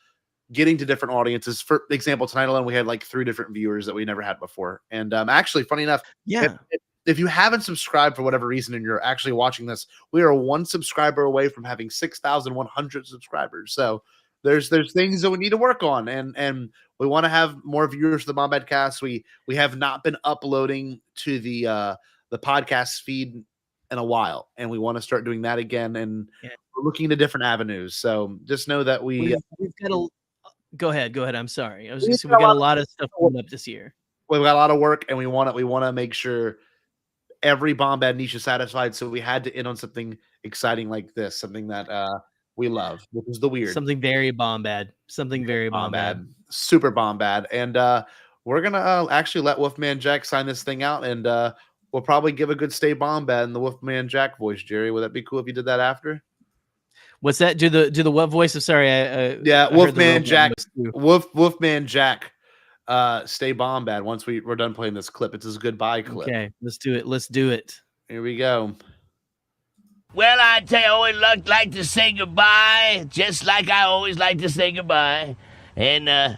getting to different audiences. For example, tonight alone, we had like 3 different viewers that we never had before. And actually, funny enough, if you haven't subscribed for whatever reason and you're actually watching this, we are 1 subscriber away from having 6,100 subscribers. So there's things that we need to work on, and we want to have more viewers for the Bombadcast. We have not been uploading to the podcast feed in a while, and we want to start doing that again. And we're looking into different avenues. So just know that we've got a. Go ahead. I'm sorry. We got a lot of stuff coming up this year. We've got a lot of work, and we want to make sure every Bombad niche is satisfied. So we had to end on something exciting like this, something that we love, which is the weird. Something very Bombad. Something very Bombad. Super Bombad. And we're going to actually let Wolfman Jack sign this thing out, and we'll probably give a good Stay Bombad in the Wolfman Jack voice, Jerry. Would that be cool if you did that after? What's that? Do the what voice? I'm sorry. Wolfman Jack. Wolfman Jack. Stay Bombad. Once we're done playing this clip, it's his goodbye clip. Okay, let's do it. Here we go. Well, I tell you, I always like to say goodbye, just like I always like to say goodbye. And I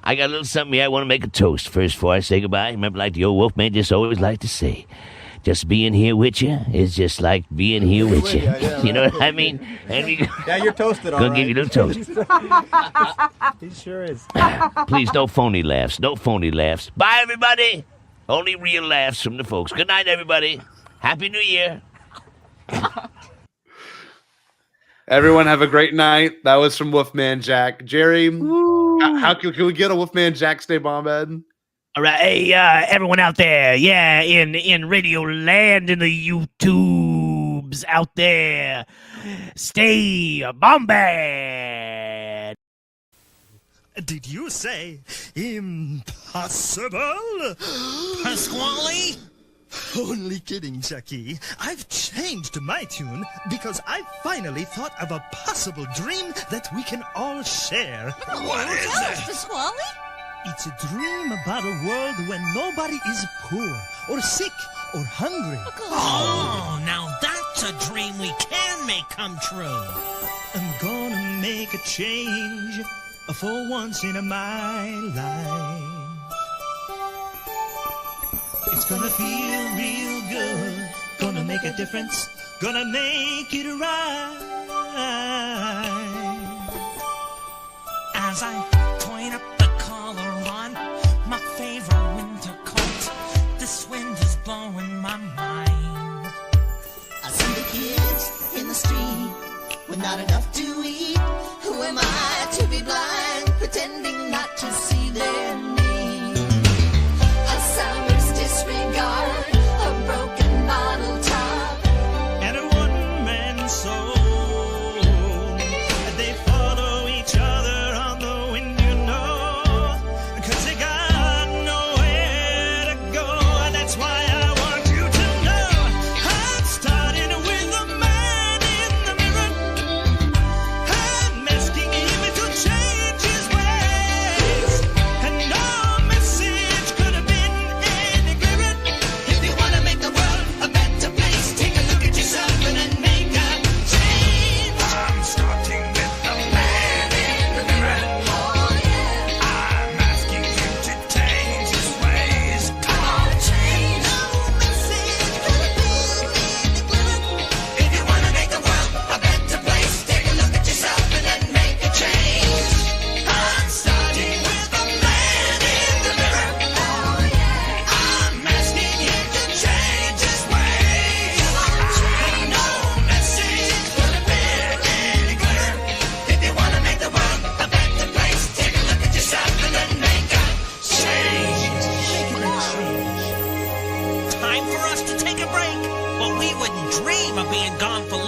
got a little something here. I want to make a toast first before I say goodbye. Remember, like the old Wolfman just always liked to say, just being here with you is just like being here with you. You know what I mean? And you're toasted, all gonna right. give you a little toast. He sure is. Please, no phony laughs. No phony laughs. Bye, everybody. Only real laughs from the folks. Good night, everybody. Happy New Year. Everyone have a great night. That was from Wolfman Jack. Jerry, how can we get a Wolfman Jack Stay Bombad? All right, hey, everyone out there, in Radio Land, in the YouTubes out there, stay Bombad. Did you say impossible? Pasquale? Only kidding, Jackie. I've changed my tune because I finally thought of a possible dream that we can all share. What is it? Pasquale? It's a dream about a world when nobody is poor or sick or hungry. Oh, now that's a dream we can make come true. I'm gonna make a change for once in my life. It's gonna feel real good, gonna make a difference, gonna make it right. As I point up the collar on my favorite winter coat, this wind is blowing my mind. I see the kids in the street with not enough to eat. Who am I to be blind, pretending not to see their need? A summer's disregard, a broken bottle top, and a one-man soul. They follow each other on the wind, you know, 'cause they got nowhere to go. That's why I want you to know I'm starting with the man in the mirror. I'm asking him to change his ways, and being gone for